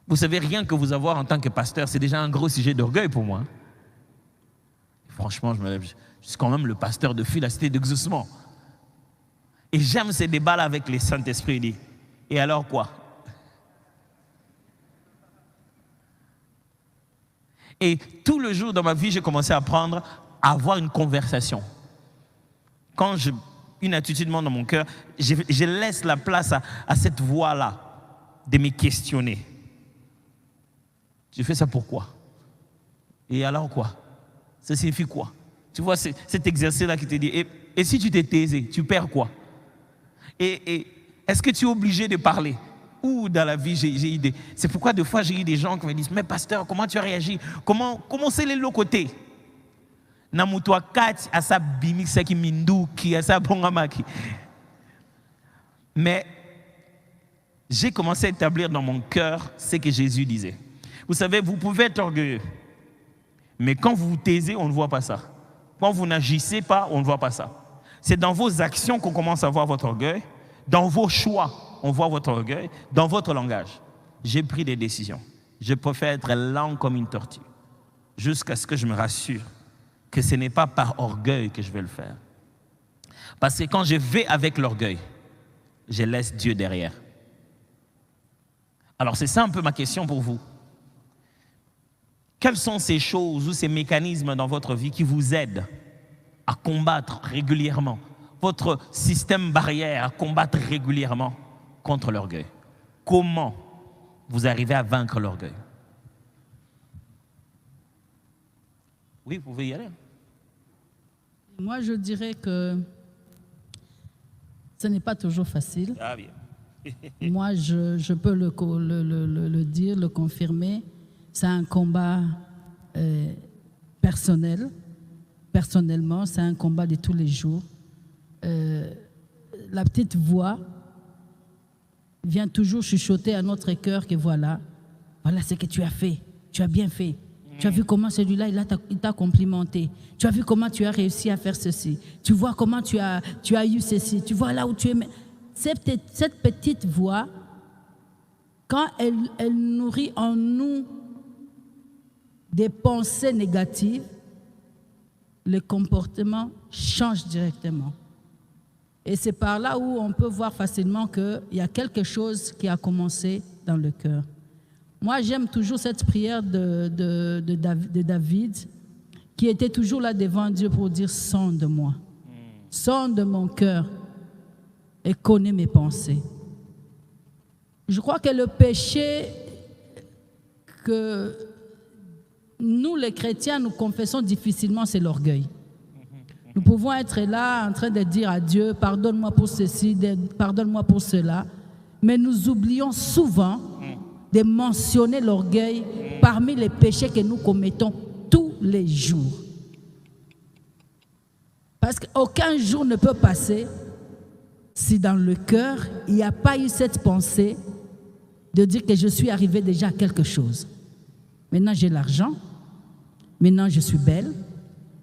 Vous savez, rien que vous avoir en tant que pasteur, c'est déjà un gros sujet d'orgueil pour moi. Franchement, je me lève. Je suis quand même le pasteur de la cité d'exaucement. Et j'aime ces débats-là avec les Saint-Esprit. Il dit, et alors quoi? Et tout le jour dans ma vie, j'ai commencé à apprendre à avoir une conversation. Quand une attitude monte dans mon cœur, je laisse la place à cette voix-là de me questionner. Tu fais ça pourquoi? Et alors quoi? Ça signifie quoi? Tu vois, cet exercice-là qui te dit, et si tu t'es taisé, tu perds quoi? Et est-ce que tu es obligé de parler? Ou dans la vie, j'ai idée. C'est pourquoi des fois, j'ai eu des gens qui me disent, mais pasteur, comment tu as réagi? Comment c'est le côté? Namutwa kat asa bimi seki mindu ki asa bongamaki. Mais j'ai commencé à établir dans mon cœur ce que Jésus disait. Vous savez, vous pouvez être orgueilleux, mais quand vous vous taisez, on ne voit pas ça. Quand vous n'agissez pas, on ne voit pas ça. C'est dans vos actions qu'on commence à voir votre orgueil. Dans vos choix, on voit votre orgueil. Dans votre langage, j'ai pris des décisions. Je préfère être lent comme une tortue, jusqu'à ce que je me rassure que ce n'est pas par orgueil que je vais le faire. Parce que quand je vais avec l'orgueil, je laisse Dieu derrière. Alors c'est ça un peu ma question pour vous. Quelles sont ces choses ou ces mécanismes dans votre vie qui vous aident à combattre régulièrement, votre système barrière à combattre régulièrement contre l'orgueil? Comment vous arrivez à vaincre l'orgueil? Oui, vous pouvez y aller. Moi, je dirais que ce n'est pas toujours facile. Ah bien. Moi, je peux le dire, le confirmer. C'est un combat personnel. Personnellement, c'est un combat de tous les jours. La petite voix vient toujours chuchoter à notre cœur que voilà ce que tu as fait. Tu as bien fait. Tu as vu comment celui-là, il t'a complimenté. Tu as vu comment tu as réussi à faire ceci. Tu vois comment tu as eu ceci. Tu vois là où tu es. Cette petite voix, quand elle nourrit en nous des pensées négatives, le comportement change directement. Et c'est par là où on peut voir facilement qu'il y a quelque chose qui a commencé dans le cœur. Moi, j'aime toujours cette prière de David, qui était toujours là devant Dieu pour dire « Sonde-moi, sonde mon cœur et connais mes pensées ». Je crois que le péché que nous, les chrétiens, nous confessons difficilement, c'est l'orgueil. Nous pouvons être là en train de dire à Dieu « Pardonne-moi pour ceci, pardonne-moi pour cela », mais nous oublions souvent de mentionner l'orgueil parmi les péchés que nous commettons tous les jours. Parce qu'aucun jour ne peut passer si dans le cœur, il n'y a pas eu cette pensée de dire que je suis arrivé déjà à quelque chose. Maintenant, j'ai l'argent. Maintenant, je suis belle.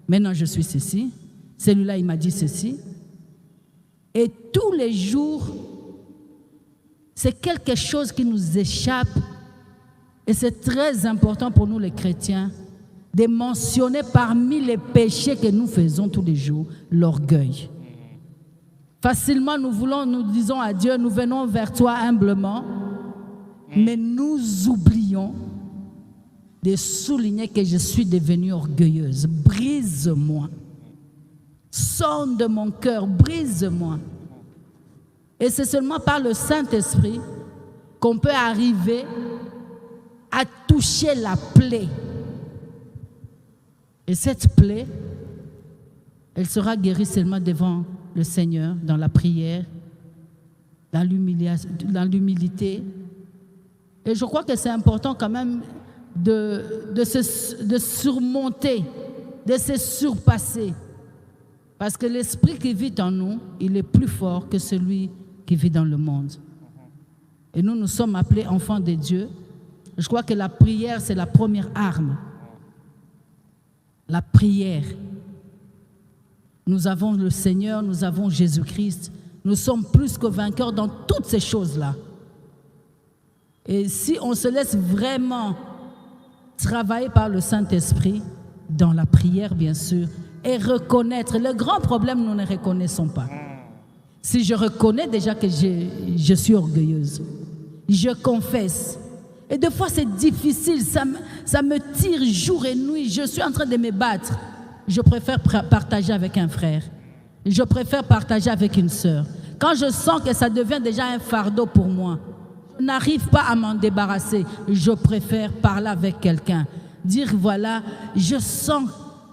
Maintenant, je suis ceci. Celui-là, il m'a dit ceci. Et tous les jours, c'est quelque chose qui nous échappe. Et c'est très important pour nous, les chrétiens, de mentionner parmi les péchés que nous faisons tous les jours, l'orgueil. Facilement, nous disons à Dieu, nous venons vers toi humblement, mais nous oublions de souligner que je suis devenue orgueilleuse. Brise-moi. Sonde mon cœur, brise-moi. Et c'est seulement par le Saint-Esprit qu'on peut arriver à toucher la plaie. Et cette plaie, elle sera guérie seulement devant le Seigneur, dans la prière, dans l'humilité. Et je crois que c'est important quand même de surmonter, de se surpasser. Parce que l'esprit qui vit en nous, il est plus fort que celui qui vit dans le monde. Et nous sommes appelés enfants de Dieu. Je crois que la prière, c'est la première arme. La prière. Nous avons le Seigneur, nous avons Jésus-Christ. Nous sommes plus que vainqueurs dans toutes ces choses-là. Et si on se laisse vraiment travailler par le Saint-Esprit, dans la prière, bien sûr, et reconnaître. Le grand problème, nous ne reconnaissons pas. Si je reconnais déjà que je suis orgueilleuse, je confesse. Et des fois, c'est difficile, ça me tire jour et nuit. Je suis en train de me battre. Je préfère partager avec un frère. Je préfère partager avec une sœur. Quand je sens que ça devient déjà un fardeau pour moi, je n'arrive pas à m'en débarrasser. Je préfère parler avec quelqu'un. Dire, voilà, je sens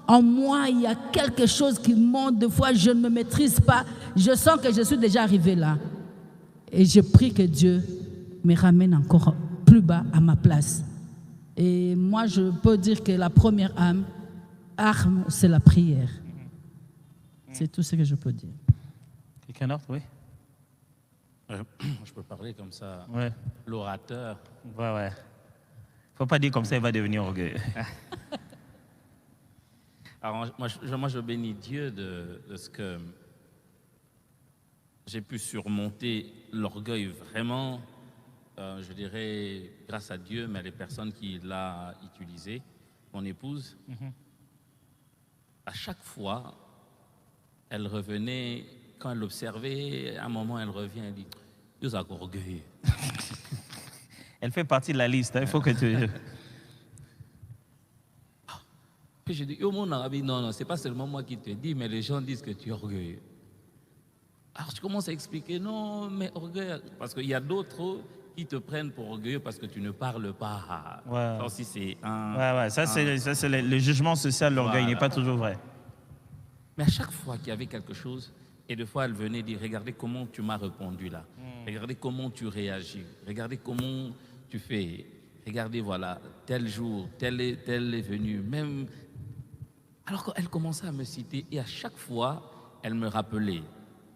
en moi, il y a quelque chose qui monte. Des fois, je ne me maîtrise pas. Je sens que je suis déjà arrivé là. Et je prie que Dieu me ramène encore plus bas à ma place. Et moi, je peux dire que la première arme, c'est la prière. C'est tout ce que je peux dire. Quelqu'un d'autre, oui? Je peux parler comme ça. Ouais. L'orateur. Ouais. Faut pas dire comme ça, il va devenir orgueilleux. Alors, moi, je bénis Dieu de ce que j'ai pu surmonter l'orgueil vraiment, je dirais, grâce à Dieu, mais les personnes qui l'ont utilisé, mon épouse. À chaque fois, elle revenait, quand elle observait, à un moment, elle revient, elle dit, Dieu a orgueil. Elle fait partie de la liste, il faut que tu... Puis je dis, mon arabe, non, c'est pas seulement moi qui te dis, mais les gens disent que tu es orgueilleux. Alors je commence à expliquer, non, mais orgueil, parce qu'il y a d'autres qui te prennent pour orgueilleux parce que tu ne parles pas. Ouais. Ça aussi, c'est un... Ouais, ça c'est le jugement social, l'orgueil n'est pas toujours vrai. Mais à chaque fois qu'il y avait quelque chose, et des fois elle venait dire, regardez comment tu m'as répondu là, regardez comment tu réagis, regardez comment tu fais, regardez voilà, tel jour, tel est venu, même... Alors qu'elle commençait à me citer et à chaque fois, elle me rappelait,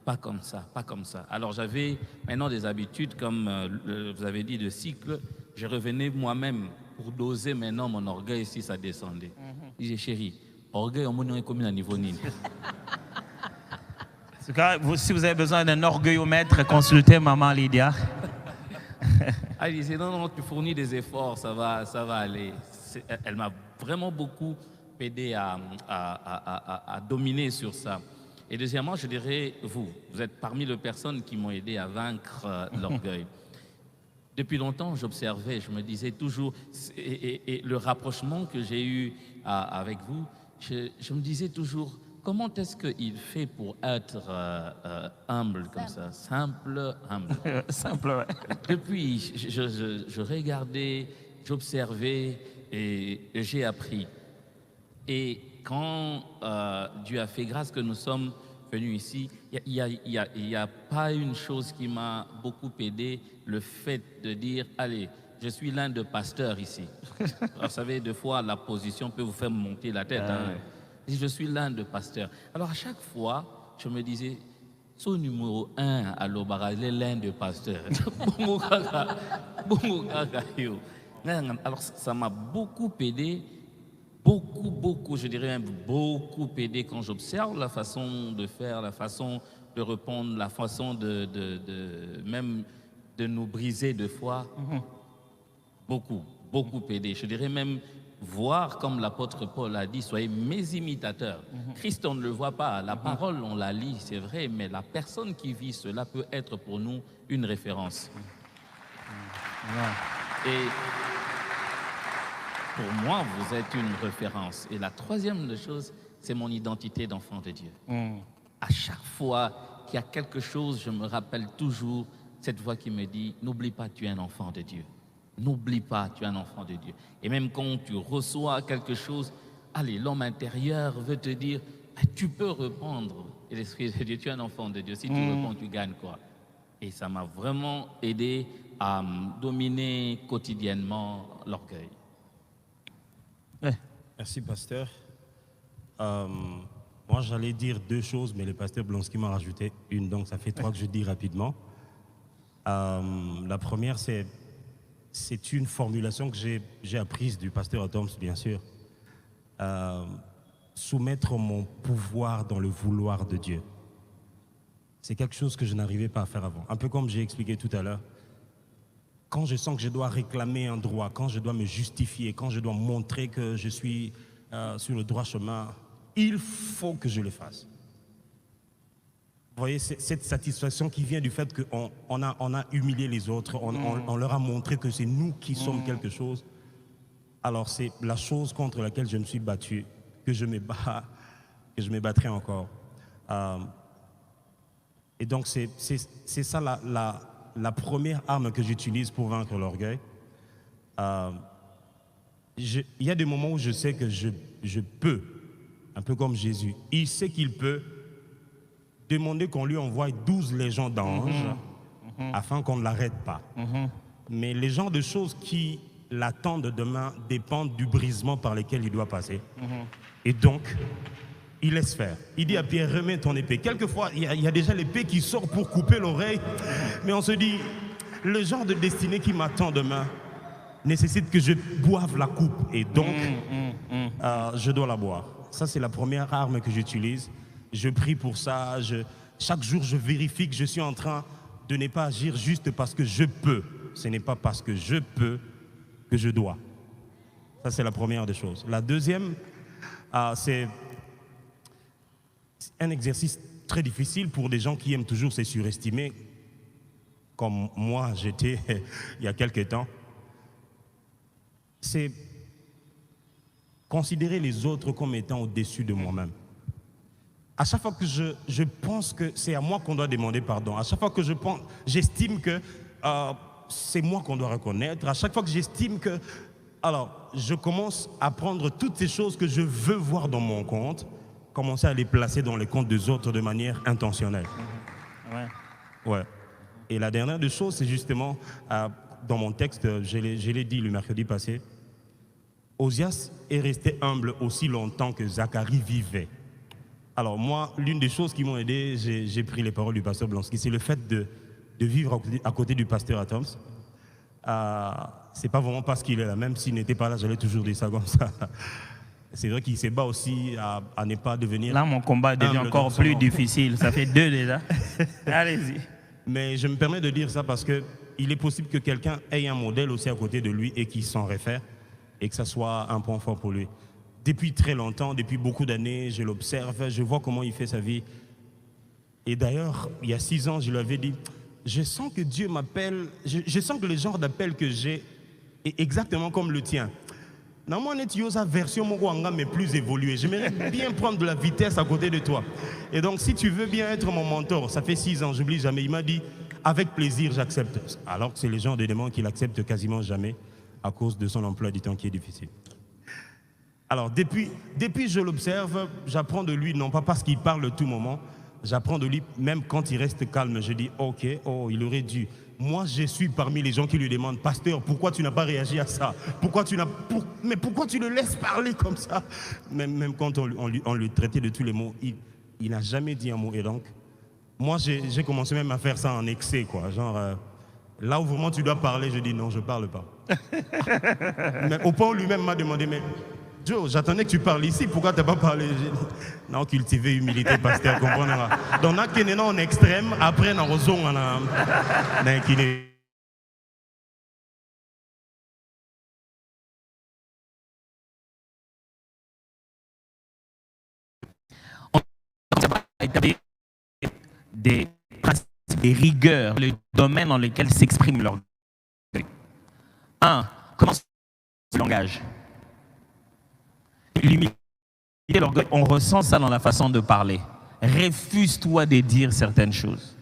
pas comme ça, pas comme ça. Alors j'avais maintenant des habitudes comme vous avez dit de cycle, je revenais moi-même pour doser maintenant mon orgueil si ça descendait. Je disais, chérie, orgueil, on est comme à niveau nini. En tout cas, si vous avez besoin d'un orgueillomètre, consultez Maman Lydia. Elle disait, non, tu fournis des efforts, ça va aller. Elle m'a vraiment beaucoup aidé à dominer sur ça. Et deuxièmement, je dirais, vous êtes parmi les personnes qui m'ont aidé à vaincre l'orgueil. Depuis longtemps, j'observais, je me disais toujours, et le rapprochement que j'ai eu avec vous, je me disais toujours, comment est-ce qu'il fait pour être humble comme ça, simple, humble. Simple, ouais. Depuis, je regardais, j'observais et j'ai appris. Et quand Dieu a fait grâce que nous sommes venus ici, il y a pas une chose qui m'a beaucoup aidé, le fait de dire, allez, je suis l'un de pasteurs ici. Vous savez, des fois, la position peut vous faire monter la tête. Hein. Je suis l'un de pasteurs. Alors, à chaque fois, je me disais, son numéro 1 à l'Obara, il est l'un de pasteurs. Alors, ça m'a beaucoup aidé. Beaucoup, je dirais même beaucoup aidé quand j'observe la façon de faire, la façon de répondre, la façon même de nous briser de foi. Beaucoup aidé. Je dirais même voir, comme l'apôtre Paul a dit, soyez mes imitateurs. Christ, on ne le voit pas. La parole, on la lit, c'est vrai, mais la personne qui vit cela peut être pour nous une référence. Et pour moi, vous êtes une référence. Et la troisième chose, c'est mon identité d'enfant de Dieu. À chaque fois qu'il y a quelque chose, je me rappelle toujours cette voix qui me dit, n'oublie pas, tu es un enfant de Dieu. N'oublie pas, tu es un enfant de Dieu. Et même quand tu reçois quelque chose, allez, l'homme intérieur veut te dire, tu peux répondre. Et l'Esprit de Dieu, tu es un enfant de Dieu. Si tu réponds, tu gagnes quoi? Et ça m'a vraiment aidé à dominer quotidiennement l'orgueil. Ouais. Merci, pasteur. Moi, j'allais dire deux choses, mais le pasteur Blonski m'a rajouté une, donc ça fait trois que je dis rapidement. La première, c'est une formulation que j'ai apprise du pasteur Adams, bien sûr. Soumettre mon pouvoir dans le vouloir de Dieu. C'est quelque chose que je n'arrivais pas à faire avant. Un peu comme j'ai expliqué tout à l'heure. Quand je sens que je dois réclamer un droit, quand je dois me justifier, quand je dois montrer que je suis sur le droit chemin, il faut que je le fasse. Vous voyez, cette satisfaction qui vient du fait qu'on a humilié les autres, on leur a montré que c'est nous qui sommes quelque chose. Alors c'est la chose contre laquelle je me suis battu, que je me battrai encore. Et donc c'est ça la première arme que j'utilise pour vaincre l'orgueil. Il y a des moments où je sais que je peux, un peu comme Jésus. Il sait qu'il peut demander qu'on lui envoie 12 légions d'anges afin qu'on ne l'arrête pas. Mais les genres de choses qui l'attendent demain dépendent du brisement par lequel il doit passer. Et donc, il laisse faire. Il dit à Pierre, remets ton épée. Quelquefois, il y a déjà l'épée qui sort pour couper l'oreille, mais on se dit, le genre de destinée qui m'attend demain nécessite que je boive la coupe. Et donc, je dois la boire. Ça, c'est la première arme que j'utilise. Je prie pour ça. Chaque jour, je vérifie que je suis en train de ne pas agir juste parce que je peux. Ce n'est pas parce que je peux que je dois. Ça, c'est la première des choses. La deuxième, c'est un exercice très difficile pour des gens qui aiment toujours se surestimer, comme moi, j'étais il y a quelque temps. C'est considérer les autres comme étant au-dessus de moi-même. À chaque fois que je pense que c'est à moi qu'on doit demander pardon, à chaque fois que j'estime que c'est moi qu'on doit reconnaître, à chaque fois que j'estime que... Alors, je commence à prendre toutes ces choses que je veux voir dans mon compte, commencer à les placer dans les comptes des autres de manière intentionnelle. Ouais. Et la dernière des choses, c'est justement, dans mon texte, je l'ai dit le mercredi passé, Osias est resté humble aussi longtemps que Zacharie vivait. Alors moi, l'une des choses qui m'ont aidé, j'ai pris les paroles du pasteur Blansky, c'est le fait de vivre à côté du pasteur Atoms. C'est pas vraiment parce qu'il est là, même s'il n'était pas là, j'allais toujours dire ça comme ça. C'est vrai qu'il s'est bat aussi à ne pas devenir... Là, mon combat devient encore plus difficile. Ça fait 2 déjà. Allez-y. Mais je me permets de dire ça parce qu'il est possible que quelqu'un ait un modèle aussi à côté de lui et qu'il s'en réfère et que ça soit un point fort pour lui. Depuis très longtemps, depuis beaucoup d'années, je l'observe, je vois comment il fait sa vie. Et d'ailleurs, il y a 6 ans, je lui avais dit, je sens que Dieu m'appelle, je sens que le genre d'appel que j'ai est exactement comme le tien. Normalement, sa version mais plus évoluée. J'aimerais bien prendre de la vitesse à côté de toi. Et donc, si tu veux bien être mon mentor, ça fait 6 ans, j'oublie jamais, il m'a dit, avec plaisir, j'accepte. Alors que c'est les gens de demande qu'il accepte quasiment jamais à cause de son emploi du temps qui est difficile. Alors, depuis je l'observe, j'apprends de lui, non pas parce qu'il parle tout moment, j'apprends de lui, même quand il reste calme, je dis, ok, il aurait dû. Moi, je suis parmi les gens qui lui demandent, pasteur, pourquoi tu n'as pas réagi à ça? Mais pourquoi tu le laisses parler comme ça? Même quand on lui traitait de tous les mots, il n'a jamais dit un mot. Et donc, moi, j'ai commencé même à faire ça en excès, quoi. Genre, là où vraiment tu dois parler, je dis non, je ne parle pas. Mais au point où lui-même m'a demandé, mais Joe, j'attendais que tu parles ici, pourquoi tu n'as pas parlé? Non, cultiver humilité, pasteur, comprendre. Donc, on est en extrême, après, on a des principes, des rigueurs, le domaine dans lequel s'exprime l'orgueil. 1. Comment le langage? L'humilité, l'orgueil, on ressent ça dans la façon de parler. Refuse-toi de dire certaines choses.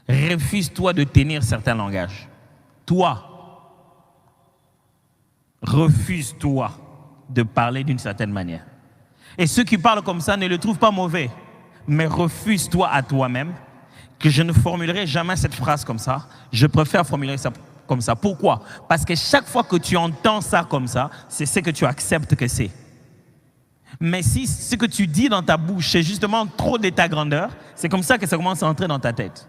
Refuse-toi de tenir certains langages. Toi, refuse-toi de parler d'une certaine manière. Et ceux qui parlent comme ça ne le trouvent pas mauvais, mais refuse-toi à toi-même que je ne formulerai jamais cette phrase comme ça. Je préfère formuler ça comme ça. Pourquoi? Parce que chaque fois que tu entends ça comme ça, c'est ce que tu acceptes que c'est. Mais si ce que tu dis dans ta bouche, c'est justement trop de ta grandeur, c'est comme ça que ça commence à entrer dans ta tête.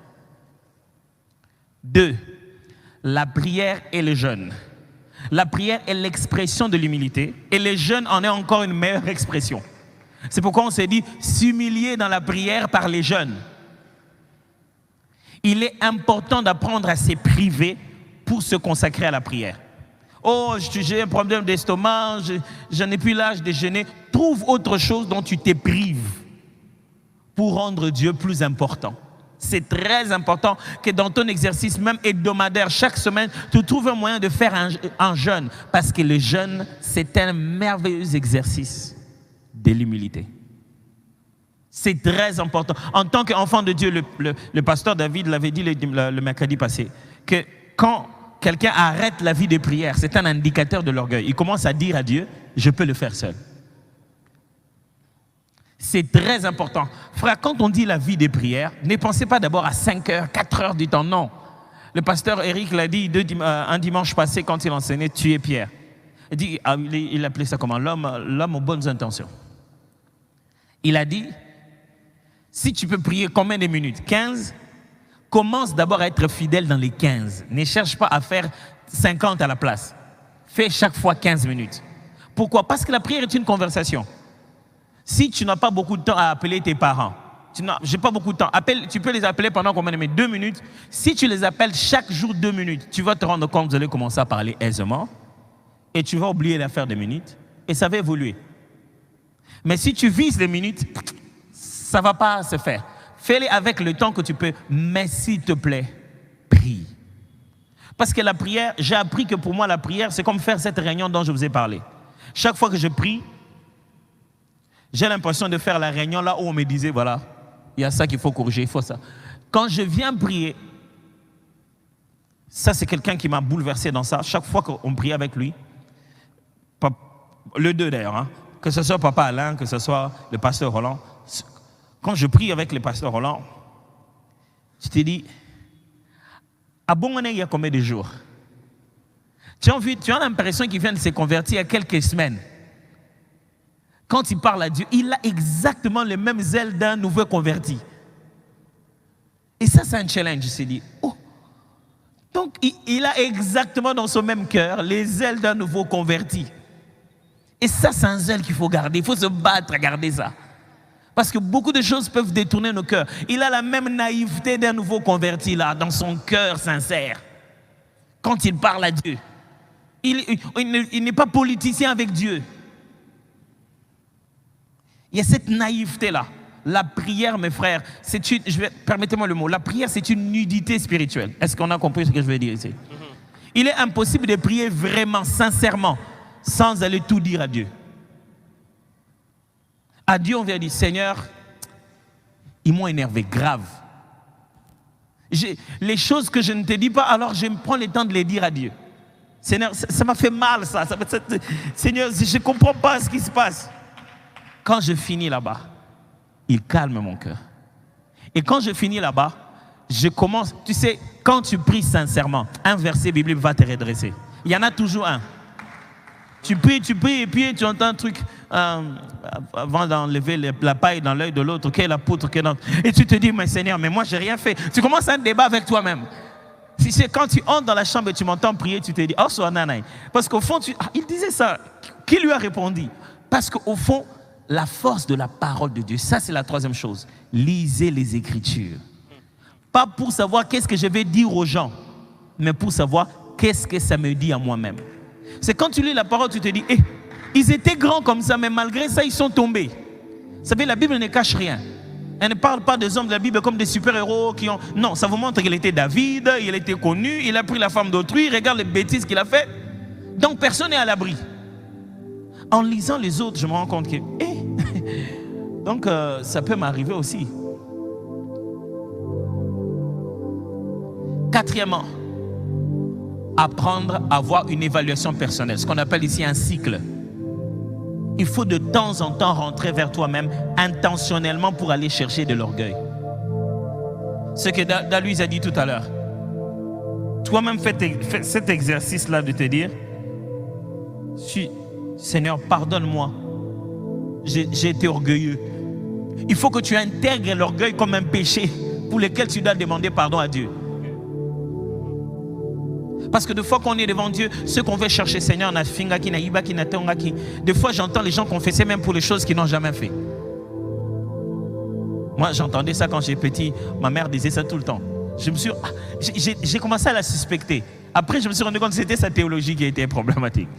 2. La prière et le jeûne. La prière est l'expression de l'humilité et le jeûne en est encore une meilleure expression. C'est pourquoi on s'est dit s'humilier dans la prière par les jeûnes. Il est important d'apprendre à se priver pour se consacrer à la prière. Oh, j'ai un problème d'estomac, je n'ai plus l'âge de jeûner. Trouve autre chose dont tu te prives pour rendre Dieu plus important. C'est très important que dans ton exercice même hebdomadaire, chaque semaine, tu trouves un moyen de faire un jeûne. Parce que le jeûne, c'est un merveilleux exercice de l'humilité. C'est très important. En tant qu'enfant de Dieu, le pasteur David l'avait dit le mercredi passé, que quand quelqu'un arrête la vie de prière, c'est un indicateur de l'orgueil. Il commence à dire à Dieu, je peux le faire seul. C'est très important. Frère, quand on dit la vie des prières, ne pensez pas d'abord à 5 heures, 4 heures du temps, non. Le pasteur Eric l'a dit un dimanche passé quand il enseignait tuer Pierre. Il appelait ça comment? L'homme aux bonnes intentions. Il a dit, si tu peux prier combien de minutes? 15? Commence d'abord à être fidèle dans les 15. Ne cherche pas à faire 50 à la place. Fais chaque fois 15 minutes. Pourquoi? Parce que la prière est une conversation. Si tu n'as pas beaucoup de temps à appeler tes parents, j'ai pas beaucoup de temps, tu peux les appeler pendant combien de minutes? 2 minutes. Si tu les appelles chaque jour 2 minutes, tu vas te rendre compte que vous allez commencer à parler aisément et tu vas oublier l'affaire des minutes et ça va évoluer. Mais si tu vises les minutes, ça ne va pas se faire. Fais-les avec le temps que tu peux, mais s'il te plaît, prie. Parce que la prière, j'ai appris que pour moi, la prière, c'est comme faire cette réunion dont je vous ai parlé. Chaque fois que je prie, j'ai l'impression de faire la réunion là où on me disait, voilà, il y a ça qu'il faut corriger, il faut ça. Quand je viens prier, ça c'est quelqu'un qui m'a bouleversé dans ça. Chaque fois qu'on prie avec lui, le deux d'ailleurs, hein, que ce soit Papa Alain, que ce soit le pasteur Roland, quand je prie avec le pasteur Roland, je te dis, à Bongone, il y a combien de jours? Tu as l'impression qu'il vient de se convertir il y a quelques semaines. Quand il parle à Dieu, il a exactement le même zèle d'un nouveau converti. Et ça, c'est un challenge. Il s'est dit, oh, donc il a exactement dans son même cœur les ailes d'un nouveau converti. Et ça, c'est un zèle qu'il faut garder. Il faut se battre à garder ça. Parce que beaucoup de choses peuvent détourner nos cœurs. Il a la même naïveté d'un nouveau converti là, dans son cœur sincère. Quand il parle à Dieu, il n'est pas politicien avec Dieu. Il y a cette naïveté-là. La prière, mes frères, permettez-moi le mot, la prière, c'est une nudité spirituelle. Est-ce qu'on a compris ce que je veux dire ici? Il est impossible de prier vraiment, sincèrement, sans aller tout dire à Dieu. À Dieu, on vient dire, Seigneur, ils m'ont énervé, grave. Les choses que je ne te dis pas, alors je me prends le temps de les dire à Dieu. Seigneur, ça m'a fait mal, ça. Seigneur, je ne comprends pas ce qui se passe. Quand je finis là-bas, il calme mon cœur. Et quand je finis là-bas, je commence, tu sais, quand tu pries sincèrement, un verset biblique va te redresser. Il y en a toujours un. Tu pries, et puis tu entends un truc avant d'enlever la paille dans l'œil de l'autre, quelle est la poutre, quelle est... Et tu te dis, mais Seigneur, mais moi, j'ai rien fait. Tu commences un débat avec toi-même. Si c'est quand tu entres dans la chambre et tu m'entends prier, tu te dis, oh, so nanai. Parce qu'au fond, il disait ça. Qui lui a répondu? Parce qu'au fond, la force de la parole de Dieu, ça c'est la troisième chose. Lisez les Écritures. Pas pour savoir qu'est-ce que je vais dire aux gens, mais pour savoir qu'est-ce que ça me dit à moi-même. C'est quand tu lis la parole, tu te dis, ils étaient grands comme ça, mais malgré ça, ils sont tombés. Vous savez, la Bible ne cache rien. Elle ne parle pas des hommes de la Bible comme des super-héros qui ont... Non, ça vous montre qu'il était David, il était connu, il a pris la femme d'autrui, regarde les bêtises qu'il a fait. Donc personne n'est à l'abri. En lisant les autres, je me rends compte que, donc ça peut m'arriver aussi. Quatrièmement, apprendre à avoir une évaluation personnelle, ce qu'on appelle ici un cycle. Il faut de temps en temps rentrer vers toi-même intentionnellement pour aller chercher de l'orgueil. Ce que Daluise a dit tout à l'heure. Toi-même fais cet exercice-là de te dire, Seigneur, pardonne-moi, j'ai été orgueilleux. Il faut que tu intègres l'orgueil comme un péché pour lequel tu dois demander pardon à Dieu. Parce que des fois qu'on est devant Dieu, ce qu'on veut chercher, Seigneur, des fois j'entends les gens confesser même pour les choses qu'ils n'ont jamais fait. Moi j'entendais ça quand j'étais petit, ma mère disait ça tout le temps. J'ai commencé à la suspecter. Après, je me suis rendu compte que c'était sa théologie qui était problématique.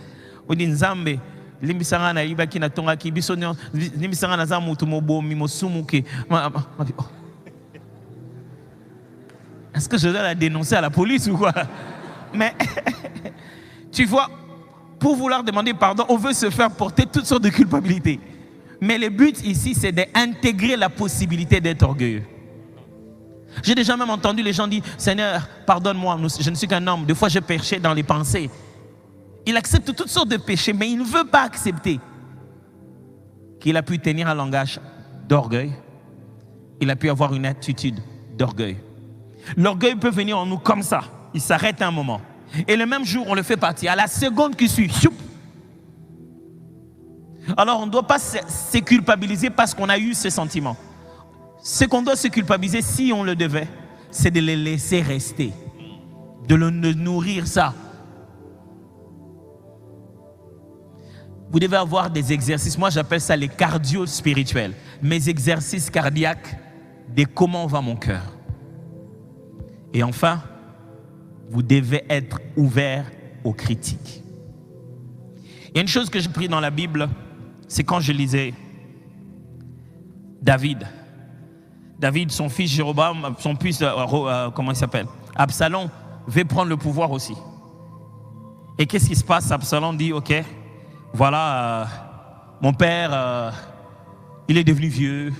On dit Nzambe, limbisanga na ibaki na tonga ki biso limbisanga na za mutu mobomi mosumuke. Est-ce que je dois la dénoncer à la police ou quoi? Mais tu vois, pour vouloir demander pardon, on veut se faire porter toutes sortes de culpabilités. Mais le but ici, c'est d'intégrer la possibilité d'être orgueilleux. J'ai déjà même entendu les gens dire, Seigneur, pardonne-moi, je ne suis qu'un homme. Des fois, je péchais dans les pensées. Il accepte toutes sortes de péchés, mais il ne veut pas accepter qu'il a pu tenir un langage d'orgueil. Il a pu avoir une attitude d'orgueil. L'orgueil peut venir en nous comme ça. Il s'arrête un moment. Et le même jour, on le fait partir. À la seconde qui suit, choup. Alors, on ne doit pas se culpabiliser parce qu'on a eu ce sentiment. Ce qu'on doit se culpabiliser, si on le devait, c'est de le laisser rester. De le nourrir ça. Vous devez avoir des exercices. Moi, j'appelle ça les cardio spirituels. Mes exercices cardiaques de comment va mon cœur. Et enfin, vous devez être ouvert aux critiques. Il y a une chose que j'ai pris dans la Bible, c'est quand je lisais David. David, son fils Jéroboam, son fils, comment il s'appelle? Absalom veut prendre le pouvoir aussi. Et qu'est-ce qui se passe? Absalom dit, ok, voilà, mon père, il est devenu vieux.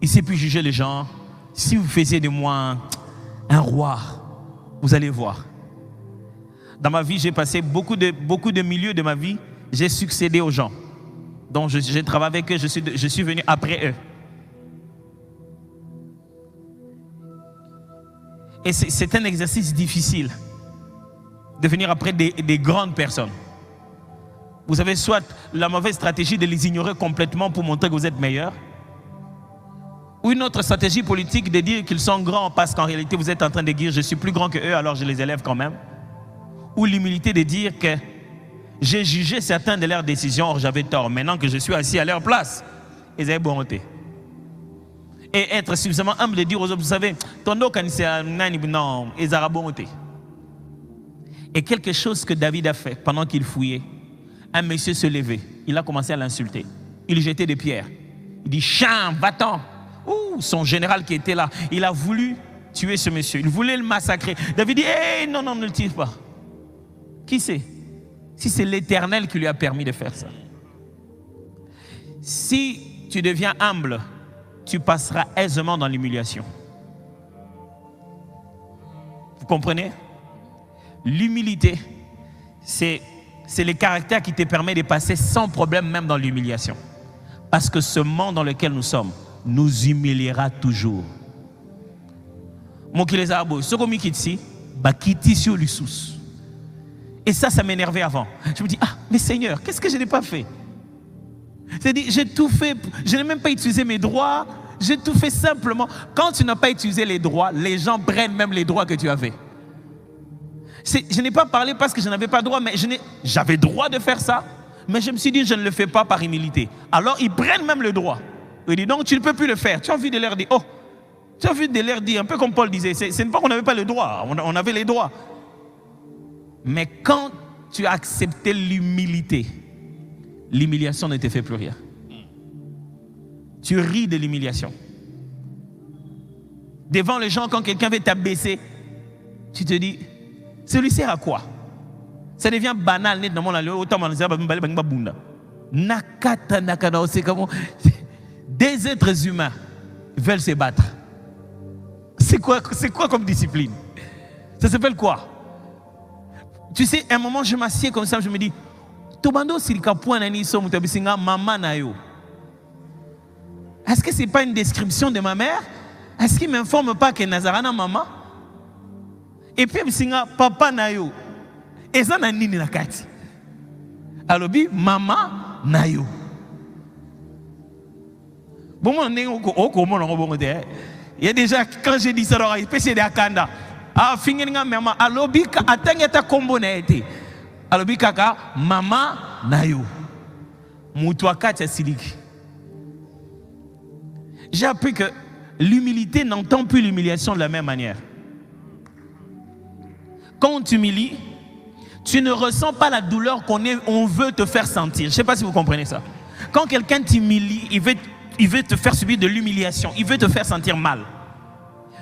Il ne sait plus juger les gens. Si vous faisiez de moi un roi, vous allez voir. Dans ma vie, j'ai passé beaucoup de milieux de ma vie. J'ai succédé aux gens. Donc, j'ai travaillé avec eux. Je suis venu après eux. Et c'est un exercice difficile de venir après des grandes personnes. Vous avez soit la mauvaise stratégie de les ignorer complètement pour montrer que vous êtes meilleur, ou une autre stratégie politique de dire qu'ils sont grands parce qu'en réalité vous êtes en train de dire je suis plus grand que eux alors je les élève quand même, ou l'humilité de dire que j'ai jugé certains de leurs décisions, or j'avais tort, maintenant que je suis assis à leur place, ils avaient bonté. Et être suffisamment humble de dire aux autres, vous savez, ton dos quand non, ils avaient bonté. Et quelque chose que David a fait pendant qu'il fouillait, un monsieur se levait, il a commencé à l'insulter, il jetait des pierres, il dit chien, va-t'en. Son général qui était là, il a voulu tuer ce monsieur, il voulait le massacrer. David dit, hey, non, ne le tire pas. Qui c'est? Si c'est l'Éternel qui lui a permis de faire ça. Si tu deviens humble, tu passeras aisément dans l'humiliation. Vous comprenez? L'humilité, c'est le caractère qui te permet de passer sans problème même dans l'humiliation. Parce que ce monde dans lequel nous sommes nous humiliera toujours. Et ça m'énervait avant. Je me dis, mais Seigneur, qu'est-ce que je n'ai pas fait? C'est-à-dire, j'ai tout fait, je n'ai même pas utilisé mes droits, j'ai tout fait simplement. Quand tu n'as pas utilisé les droits, les gens prennent même les droits que tu avais. Je n'ai pas parlé parce que je n'avais pas droit, mais j'avais droit de faire ça, mais je me suis dit, je ne le fais pas par humilité. Alors, ils prennent même le droit. Il dit, donc tu ne peux plus le faire. Tu as envie de leur dire, tu as envie de leur dire, un peu comme Paul disait, ce n'est pas qu'on n'avait pas le droit, on avait les droits. Mais quand tu as accepté l'humilité, l'humiliation ne te fait plus rien. Tu ris de l'humiliation. Devant les gens, quand quelqu'un veut t'abaisser, tu te dis, celui sert à quoi? Ça devient banal. Des êtres humains veulent se battre. C'est quoi comme discipline? Ça s'appelle quoi? Tu sais, à un moment, je m'assieds comme ça, je me dis, est-ce que ce n'est pas une description de ma mère? Est-ce qu'il ne m'informe pas que Nazarana maman? Et puis, papa nayo. Et ça, n'a nini nakati. Alors, maman nayo. Bon, il y a déjà, quand j'ai dit ça, il peut se dire Kanda. Ah, fingenga maman. Alors, atengeta kombo na été. Alors, kaka, maman nayo. Mutuakati siliki. J'ai appris que l'humilité n'entend plus l'humiliation de la même manière. Quand on t'humilie, tu ne ressens pas la douleur on veut te faire sentir. Je ne sais pas si vous comprenez ça. Quand quelqu'un t'humilie, il veut te faire subir de l'humiliation. Il veut te faire sentir mal.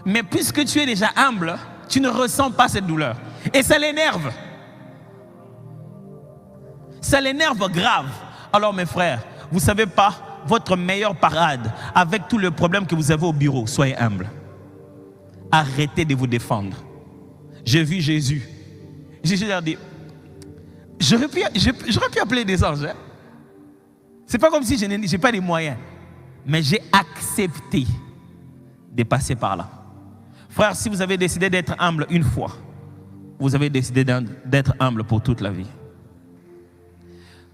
Mais puisque tu es déjà humble, tu ne ressens pas cette douleur. Et ça l'énerve. Ça l'énerve grave. Alors mes frères, vous ne savez pas, votre meilleure parade avec tous les problèmes que vous avez au bureau, soyez humble. Arrêtez de vous défendre. J'ai vu Jésus. Jésus leur dit, j'aurais pu appeler des anges. Hein? C'est pas comme si je n'ai pas les moyens. Mais j'ai accepté de passer par là. Frère, si vous avez décidé d'être humble une fois, vous avez décidé d'être humble pour toute la vie.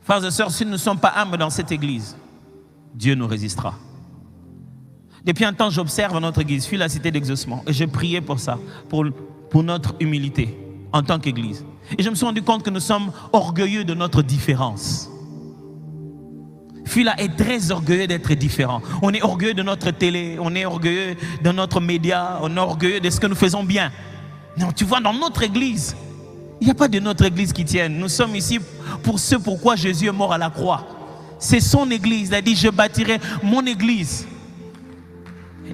Frères et sœurs, si nous ne sommes pas humbles dans cette église, Dieu nous résistera. Depuis un temps, j'observe notre église, Fui la cité d'exaucement, et j'ai prié pour ça, pour notre humilité en tant qu'église. Et je me suis rendu compte que nous sommes orgueilleux de notre différence. Fui là est très orgueilleux d'être différent. On est orgueilleux de notre télé, on est orgueilleux de notre média, on est orgueilleux de ce que nous faisons bien. Non, tu vois, dans notre église, il n'y a pas de notre église qui tienne. Nous sommes ici pour ce pourquoi Jésus est mort à la croix. C'est son église. Il a dit, je bâtirai mon église.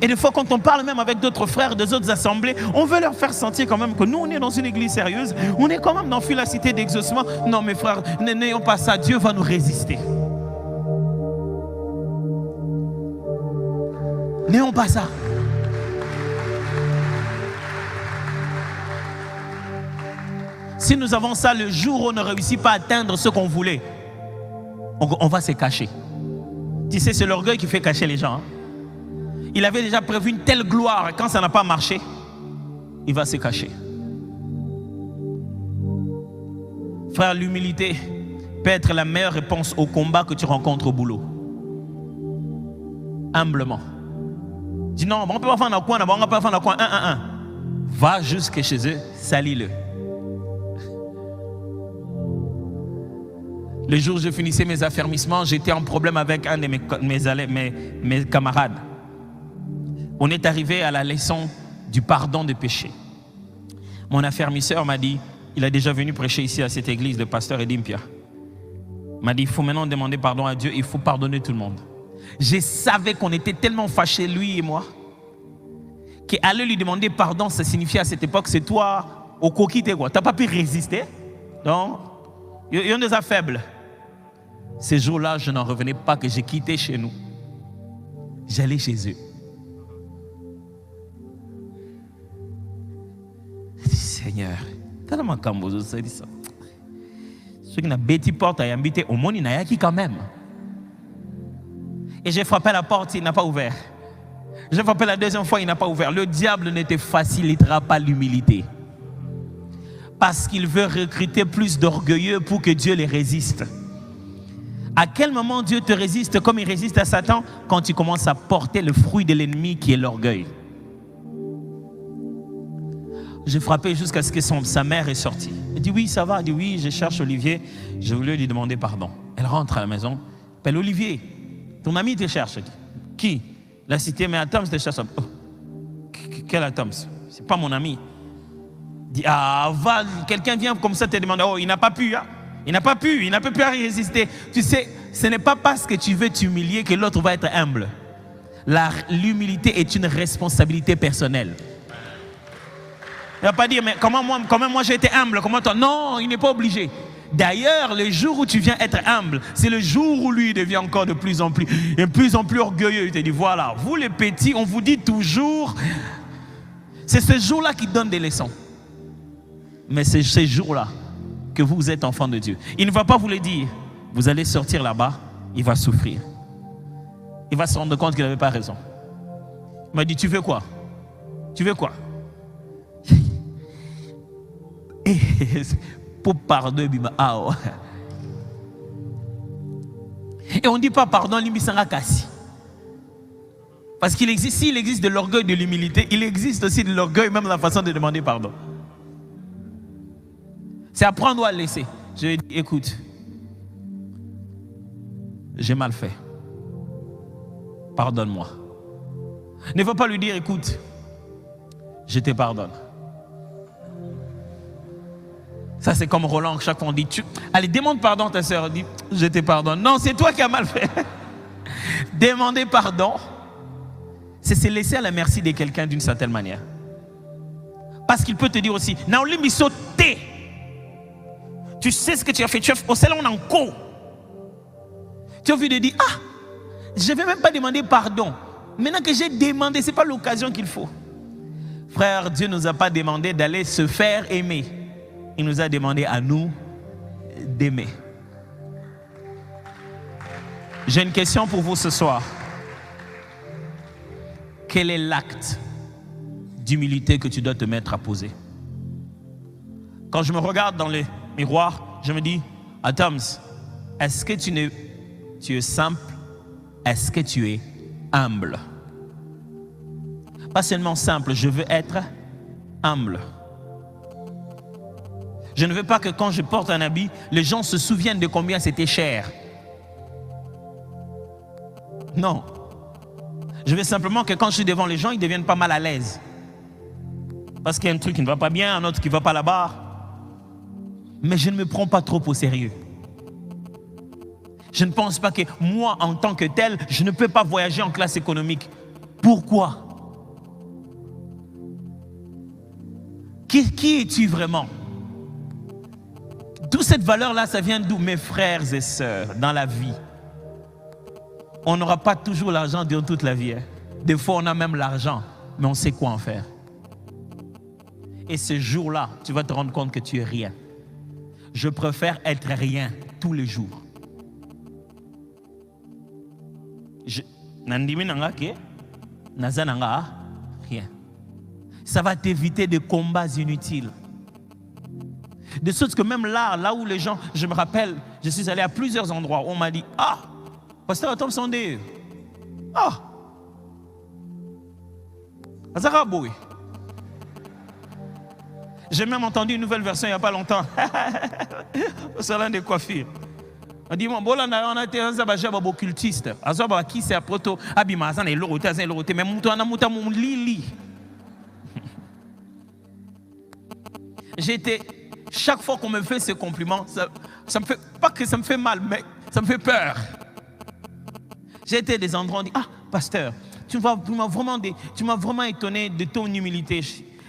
Et des fois, quand on parle même avec d'autres frères des autres assemblées, on veut leur faire sentir quand même que nous, on est dans une église sérieuse. On est quand même dans Fui la cité d'exaucement. Non, mes frères, n'ayons pas ça. Dieu va nous résister. N'ayons pas ça. Si nous avons ça, le jour où on ne réussit pas à atteindre ce qu'on voulait, on va se cacher. Tu sais, c'est l'orgueil qui fait cacher les gens. Hein? Il avait déjà prévu une telle gloire, et quand ça n'a pas marché, il va se cacher. Frère, l'humilité peut être la meilleure réponse au combat que tu rencontres au boulot. Humblement. Dis non, on ne peut pas faire un coin, on ne peut pas faire un coin. Va jusque chez eux, salis-le. Le jour où je finissais mes affermissements, j'étais en problème avec un de mes camarades. On est arrivé à la leçon du pardon des péchés. Mon affermisseur m'a dit, il a déjà venu prêcher ici à cette église, le pasteur Edimpia. Il m'a dit, il faut maintenant demander pardon à Dieu, il faut pardonner tout le monde. Je savais qu'on était tellement fâchés, lui et moi, qu'aller lui demander pardon, ça signifiait à cette époque, c'est toi au coquille, quoi. Tu n'as pas pu résister. Donc, il y en a des faibles. Ces jours-là, je n'en revenais pas que j'ai quitté chez nous. J'allais chez eux. Seigneur, tellement cambozo, ça dit ça. Ceux qui n'ont bêti porte à habiter au monde, il n'a qui quand même. Et j'ai frappé à la porte, il n'a pas ouvert. J'ai frappé la deuxième fois, il n'a pas ouvert. Le diable ne te facilitera pas l'humilité. Parce qu'il veut recruter plus d'orgueilleux pour que Dieu les résiste. À quel moment Dieu te résiste comme il résiste à Satan? Quand tu commences à porter le fruit de l'ennemi qui est l'orgueil. J'ai frappé jusqu'à ce que sa mère est sortie. Elle dit oui, ça va. Elle dit oui, je cherche Olivier. Je voulais lui demander pardon. Elle rentre à la maison. Elle appelle Olivier. Ton ami te cherche. Qui? La cité, mais Atoms te cherche. Oh. Quel Atoms? C'est pas mon ami. Dit ah, va, quelqu'un vient comme ça te demander. Oh, il n'a pas pu. Hein? Il n'a pas pu à résister. Tu sais, ce n'est pas parce que tu veux t'humilier que l'autre va être humble. L'humilité est une responsabilité personnelle. Il ne va pas dire, mais comment moi j'ai été humble, comment toi? Non, il n'est pas obligé. D'ailleurs, le jour où tu viens être humble, c'est le jour où lui devient encore de plus en plus orgueilleux. Il te dit, voilà, vous les petits, on vous dit toujours, c'est ce jour-là qui donne des leçons. Mais c'est ce jour-là que vous êtes enfant de Dieu. Il ne va pas vous le dire. Vous allez sortir là-bas, il va souffrir. Il va se rendre compte qu'il n'avait pas raison. Il m'a dit, tu veux quoi? Tu veux quoi? Pour pardon, et on ne dit pas pardon, parce qu'il existe, s'il existe de l'orgueil, de l'humilité, il existe aussi de l'orgueil, même la façon de demander pardon. C'est apprendre ou à laisser. Je lui ai dit, écoute, j'ai mal fait. Pardonne-moi. Ne faut pas lui dire, écoute, je te pardonne. Ça, c'est comme Roland, chaque fois on dit, allez, demande pardon à ta sœur. Elle dit, je te pardonne. Non, c'est toi qui as mal fait. Demander pardon, c'est se laisser à la merci de quelqu'un d'une certaine manière. Parce qu'il peut te dire aussi, Naoli Misote, tu sais ce que tu as fait, tu as fait au salon en co. Tu as envie de dire, ah, je ne vais même pas demander pardon. Maintenant que j'ai demandé, ce n'est pas l'occasion qu'il faut. Frère, Dieu ne nous a pas demandé d'aller se faire aimer. Il nous a demandé à nous d'aimer. J'ai une question pour vous ce soir. Quel est l'acte d'humilité que tu dois te mettre à poser? Quand je me regarde dans le miroir, je me dis, Adams, est-ce que tu es simple? Est-ce que tu es humble? Pas seulement simple, je veux être humble. Je ne veux pas que quand je porte un habit, les gens se souviennent de combien c'était cher. Non. Je veux simplement que quand je suis devant les gens, ils ne deviennent pas mal à l'aise. Parce qu'il y a un truc qui ne va pas bien, un autre qui ne va pas là-bas. Mais je ne me prends pas trop au sérieux. Je ne pense pas que moi, en tant que tel, je ne peux pas voyager en classe économique. Pourquoi? Qui es-tu vraiment? Toute cette valeur-là, ça vient d'où? Mes frères et sœurs, dans la vie. On n'aura pas toujours l'argent durant toute la vie. Hein. Des fois, on a même l'argent, mais on sait quoi en faire. Et ce jour-là, tu vas te rendre compte que tu es rien. Je préfère être rien tous les jours. Rien. Ça va t'éviter des combats inutiles. De sorte que même là où les gens, je me rappelle, je suis allé à plusieurs endroits où on m'a dit, ah, pasteur Tom Sondé, ah, Azaraboui. J'ai même entendu une nouvelle version il n'y a pas longtemps, au salon de coiffure. On dit, bon, on a été un occultiste. Qui c'est à proto, abimazan et l'oroté, mais mon lili. J'étais, chaque fois qu'on me fait ce compliment, ça me fait, pas que ça me fait mal, mais ça me fait peur. J'ai été à des endroits où on dit, ah, pasteur, tu m'as vraiment étonné de ton humilité.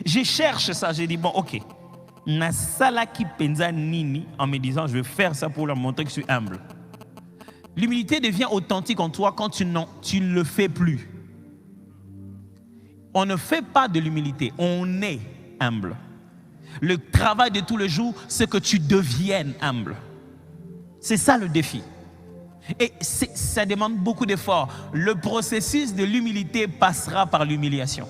Je cherche ça, j'ai dit, bon, ok. Nasalaki penza nini, en me disant, je vais faire ça pour leur montrer que je suis humble. L'humilité devient authentique en toi quand tu ne le fais plus. On ne fait pas de l'humilité, on est humble. Le travail de tous les jours, c'est que tu deviennes humble. C'est ça le défi. Et ça demande beaucoup d'efforts. Le processus de l'humilité passera par l'humiliation.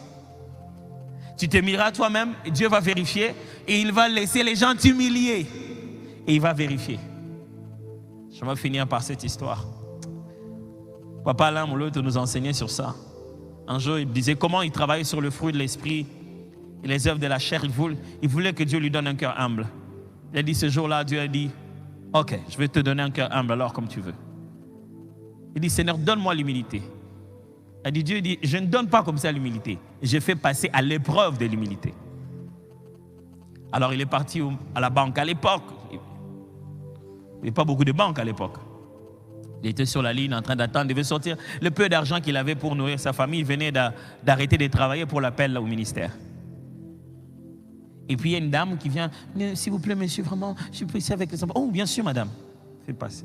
Tu t'humilieras toi-même, Dieu va vérifier et il va laisser les gens t'humilier. Et il va vérifier. Je vais finir par cette histoire. Papa Alain Moulotte nous enseignait sur ça. Un jour, il disait comment il travaillait sur le fruit de l'esprit et les œuvres de la chair. Il voulait que Dieu lui donne un cœur humble. Il a dit ce jour-là, Dieu a dit, ok, je vais te donner un cœur humble alors comme tu veux. Il dit, Seigneur, donne-moi l'humilité. Dieu dit, je ne donne pas comme ça l'humilité. Je fais passer à l'épreuve de l'humilité. Alors il est parti à la banque à l'époque. Il n'y avait pas beaucoup de banques à l'époque. Il était sur la ligne en train d'attendre, il devait sortir le peu d'argent qu'il avait pour nourrir sa famille. Il venait d'arrêter de travailler pour l'appel au ministère. Et puis il y a une dame qui vient, s'il vous plaît monsieur, vraiment, je peux ici avec les enfants. Oh bien sûr madame, fais passer.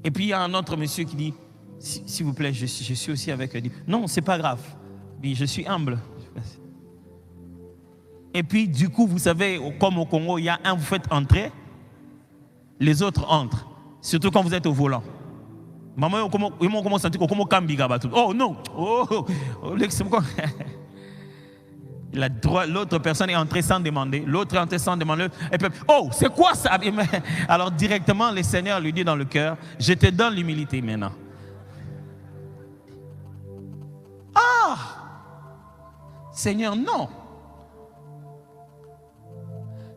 Et puis il y a un autre monsieur qui dit, s'il vous plaît, je suis aussi avec eux. Non, c'est pas grave. Je suis humble. Et puis, du coup, vous savez, comme au Congo, il y a un, vous faites entrer, les autres entrent. Surtout quand vous êtes au volant. Maman, comment commence à sentir comment cambiga tout. Oh non. Oh, l'autre personne est entrée sans demander. L'autre est entrée sans demander. Et puis, oh, c'est quoi ça? Alors, directement, le Seigneur lui dit dans le cœur, je te donne l'humilité maintenant. Ah! Seigneur, non.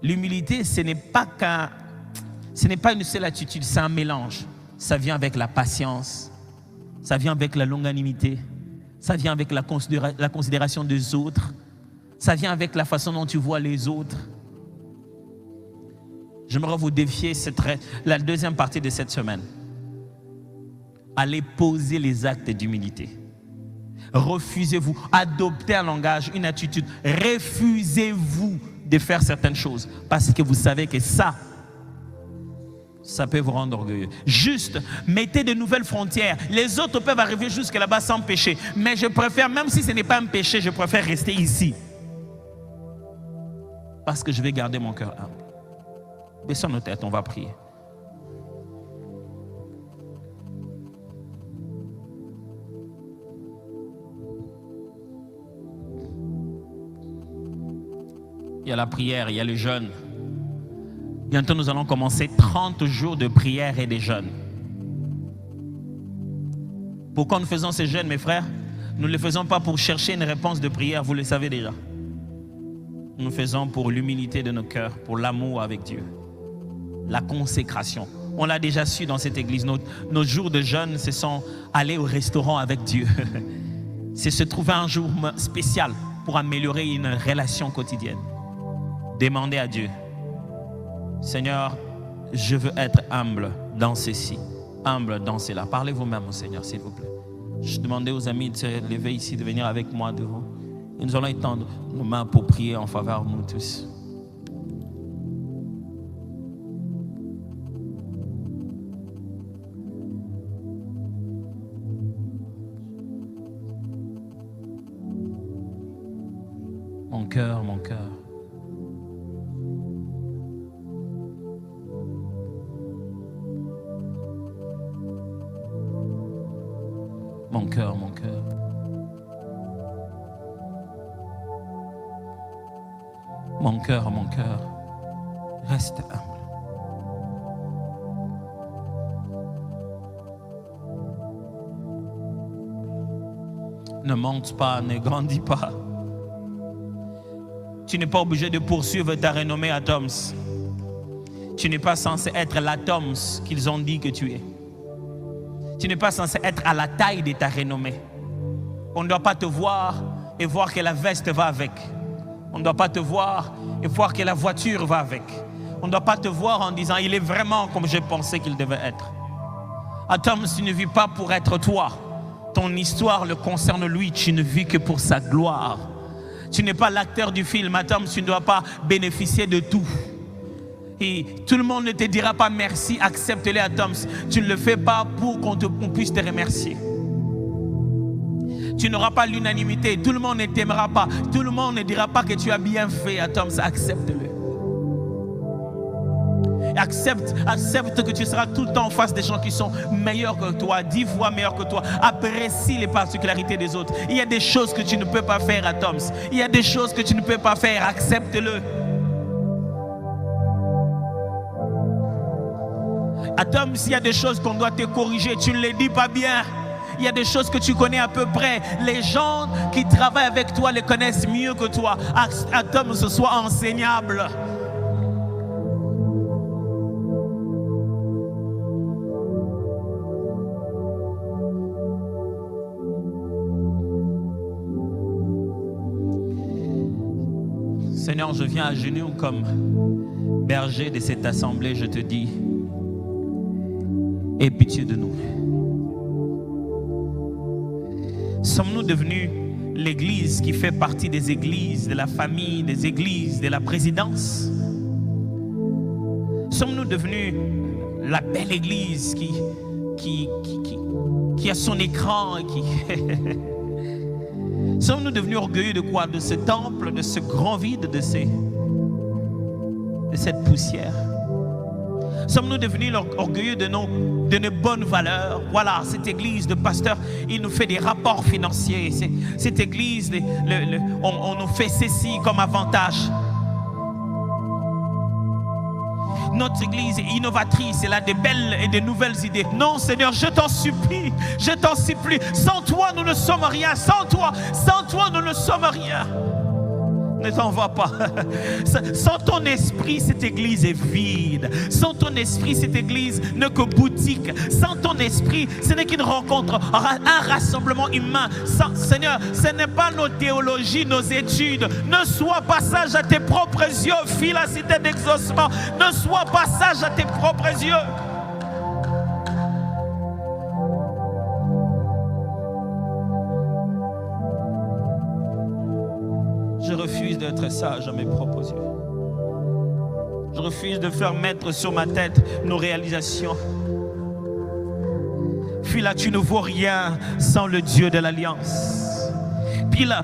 L'humilité, ce n'est pas une seule attitude, c'est un mélange. Ça vient avec la patience, ça vient avec la longanimité, ça vient avec la considération des autres, ça vient avec la façon dont tu vois les autres. J'aimerais vous défier la deuxième partie de cette semaine. Allez poser les actes d'humilité. Refusez-vous, adoptez un langage, une attitude. Refusez-vous de faire certaines choses parce que vous savez que ça peut vous rendre orgueilleux. Juste, mettez de nouvelles frontières. Les autres peuvent arriver jusque là-bas sans péché. Mais je préfère, même si ce n'est pas un péché, je préfère rester ici. Parce que je vais garder mon cœur humble. Baissons nos têtes, on va prier. Il y a la prière, il y a le jeûne. Bientôt, nous allons commencer 30 jours de prière et de jeûne. Pourquoi nous faisons ces jeûnes, mes frères? Nous ne le faisons pas pour chercher une réponse de prière, vous le savez déjà. Nous le faisons pour l'humilité de nos cœurs, pour l'amour avec Dieu, la consécration. On l'a déjà su dans cette église. Nos jours de jeûne, ce sont aller au restaurant avec Dieu. C'est se trouver un jour spécial pour améliorer une relation quotidienne. Demandez à Dieu, Seigneur, je veux être humble dans ceci, humble dans cela. Parlez vous-même au Seigneur, s'il vous plaît. Je demandais aux amis de se lever ici, de venir avec moi devant. Et nous allons étendre nos mains pour prier en faveur de nous tous. Mon cœur, mon cœur. Mon cœur, mon cœur. Mon cœur, mon cœur. Reste humble. Ne monte pas, ne grandis pas. Tu n'es pas obligé de poursuivre ta renommée à Toms. Tu n'es pas censé être la Toms qu'ils ont dit que tu es. Tu n'es pas censé être à la taille de ta renommée. On ne doit pas te voir et voir que la veste va avec. On ne doit pas te voir et voir que la voiture va avec. On ne doit pas te voir en disant, il est vraiment comme je pensais qu'il devait être. Adam, tu ne vis pas pour être toi. Ton histoire le concerne lui. Tu ne vis que pour sa gloire. Tu n'es pas l'acteur du film. Adam, tu ne dois pas bénéficier de tout. Et tout le monde ne te dira pas merci, accepte-les à Toms. Tu ne le fais pas pour qu'on puisse te remercier. Tu n'auras pas l'unanimité, tout le monde ne t'aimera pas, tout le monde ne dira pas que tu as bien fait à Toms, accepte-le. Accepte que tu seras tout le temps en face des gens qui sont meilleurs que toi, 10 fois meilleurs que toi. Apprécie les particularités des autres. Il y a des choses que tu ne peux pas faire à Toms. Il y a des choses que tu ne peux pas faire, accepte-le. Adam, s'il y a des choses qu'on doit te corriger, tu ne les dis pas bien. Il y a des choses que tu connais à peu près. Les gens qui travaillent avec toi les connaissent mieux que toi. Adam, ce soit enseignable. Seigneur, je viens à genoux comme berger de cette assemblée, je te dis, aie pitié de nous. Sommes-nous devenus l'église qui fait partie des églises, de la famille, des églises, de la présidence? Sommes-nous devenus la belle église qui a son écran et qui... Sommes-nous devenus orgueilleux de quoi? De ce temple, de ce grand vide, de cette poussière? Sommes-nous devenus orgueilleux de nos bonnes valeurs? Voilà, cette église de pasteur, il nous fait des rapports financiers. Cette église, on nous fait ceci comme avantage. Notre église est innovatrice, elle a de belles et de nouvelles idées. Non, Seigneur, je t'en supplie, sans toi nous ne sommes rien, sans toi nous ne sommes rien. Ne t'en va pas. Sans ton esprit, cette église est vide. Sans ton esprit, cette église n'est que boutique. Sans ton esprit, ce n'est qu'une rencontre, un rassemblement humain. Seigneur, ce n'est pas nos théologies, nos études. Ne sois pas sage à tes propres yeux, fille la cité d'exaucement. Ne sois pas sage à tes propres yeux. Je refuse d'être sage à mes propres yeux. Je refuse de faire mettre sur ma tête nos réalisations. Fila, tu ne vaux rien sans le Dieu de l'Alliance.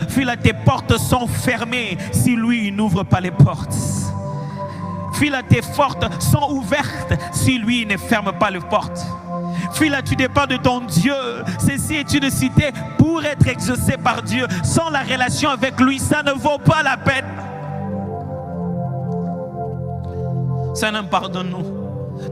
Fila, tes portes sont fermées si lui n'ouvre pas les portes. Fila, tes portes sont ouvertes si lui ne ferme pas les portes. Fila, tu dépends de ton Dieu. Ceci est une cité pour être exaucée par Dieu. Sans la relation avec lui, ça ne vaut pas la peine. Seigneur, pardonne-nous.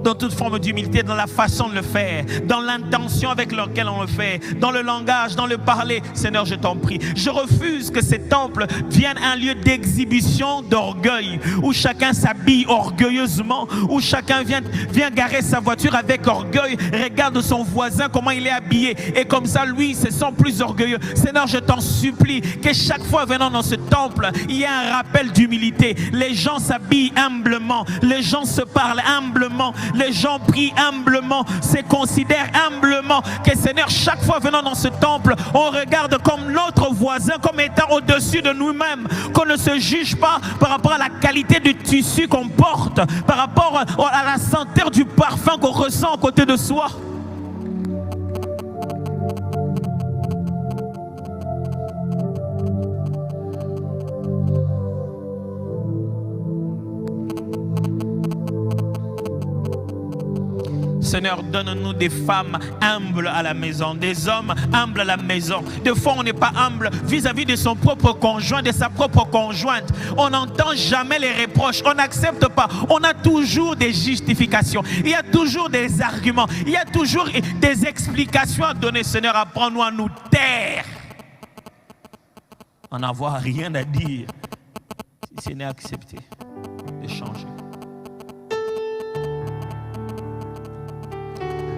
Dans toute forme d'humilité, dans la façon de le faire, dans l'intention avec laquelle on le fait, dans le langage, dans le parler. Seigneur, je t'en prie. Je refuse que ce temple vienne un lieu d'exhibition, d'orgueil, où chacun s'habille orgueilleusement, où chacun vient garer sa voiture avec orgueil, regarde son voisin, comment il est habillé, et comme ça, lui, se sent plus orgueilleux. Seigneur, je t'en supplie, que chaque fois venant dans ce temple, il y ait un rappel d'humilité. Les gens s'habillent humblement, les gens se parlent humblement, les gens prient humblement, se considèrent humblement. Que Seigneur, chaque fois venant dans ce temple, on regarde comme notre voisin, comme étant au-dessus de nous-mêmes. Qu'on ne se juge pas par rapport à la qualité du tissu qu'on porte, par rapport à la senteur du parfum qu'on ressent à côté de soi. Seigneur, donne-nous des femmes humbles à la maison, des hommes humbles à la maison. Des fois, on n'est pas humble vis-à-vis de son propre conjoint, de sa propre conjointe. On n'entend jamais les reproches, on n'accepte pas. On a toujours des justifications, il y a toujours des arguments, il y a toujours des explications à donner. Seigneur, apprends-nous à nous taire, en n'avoir rien à dire, si ce n'est accepté de changer.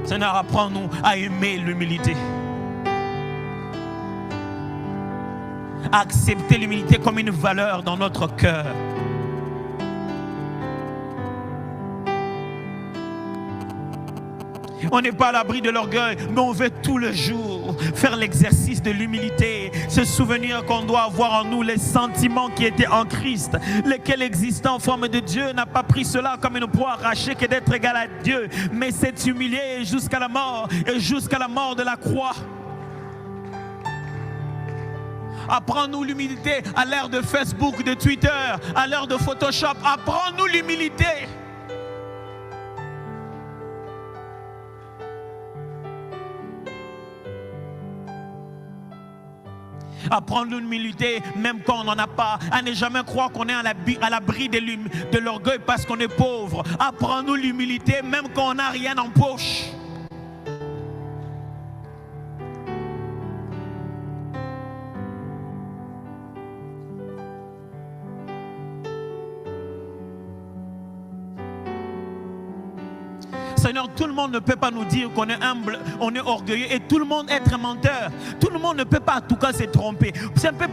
Seigneur, apprends-nous à aimer l'humilité. À accepter l'humilité comme une valeur dans notre cœur. On n'est pas à l'abri de l'orgueil, mais on veut tous les jours faire l'exercice de l'humilité. Se souvenir qu'on doit avoir en nous les sentiments qui étaient en Christ, lesquels existant en forme de Dieu n'a pas pris cela comme une proie arrachée que d'être égal à Dieu, mais s'est humilié jusqu'à la mort et jusqu'à la mort de la croix. Apprends-nous l'humilité à l'ère de Facebook, de Twitter, à l'ère de Photoshop. Apprends-nous l'humilité. Apprendre l'humilité même quand on n'en a pas. À ne jamais croire qu'on est à l'abri de l'orgueil parce qu'on est pauvre. Apprends-nous l'humilité même quand on n'a rien en poche. Seigneur, tout le monde ne peut pas nous dire qu'on est humble, on est orgueilleux et tout le monde être menteur. Tout le monde ne peut pas en tout cas se tromper.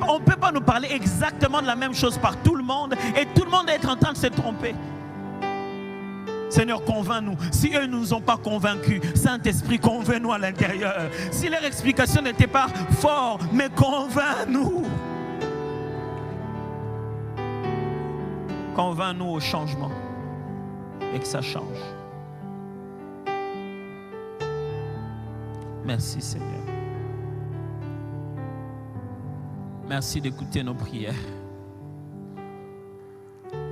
On ne peut pas nous parler exactement de la même chose par tout le monde et tout le monde être en train de se tromper. Seigneur, convainc-nous. Si eux ne nous ont pas convaincus, Saint-Esprit, convainc-nous à l'intérieur. Si leur explication n'était pas forte, mais convainc-nous. Convainc-nous au changement et que ça change. Merci Seigneur. Merci d'écouter nos prières.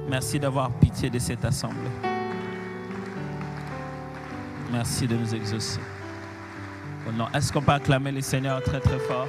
Merci d'avoir pitié de cette assemblée. Merci de nous exaucer. Oh non, est-ce qu'on peut acclamer le Seigneur très très fort?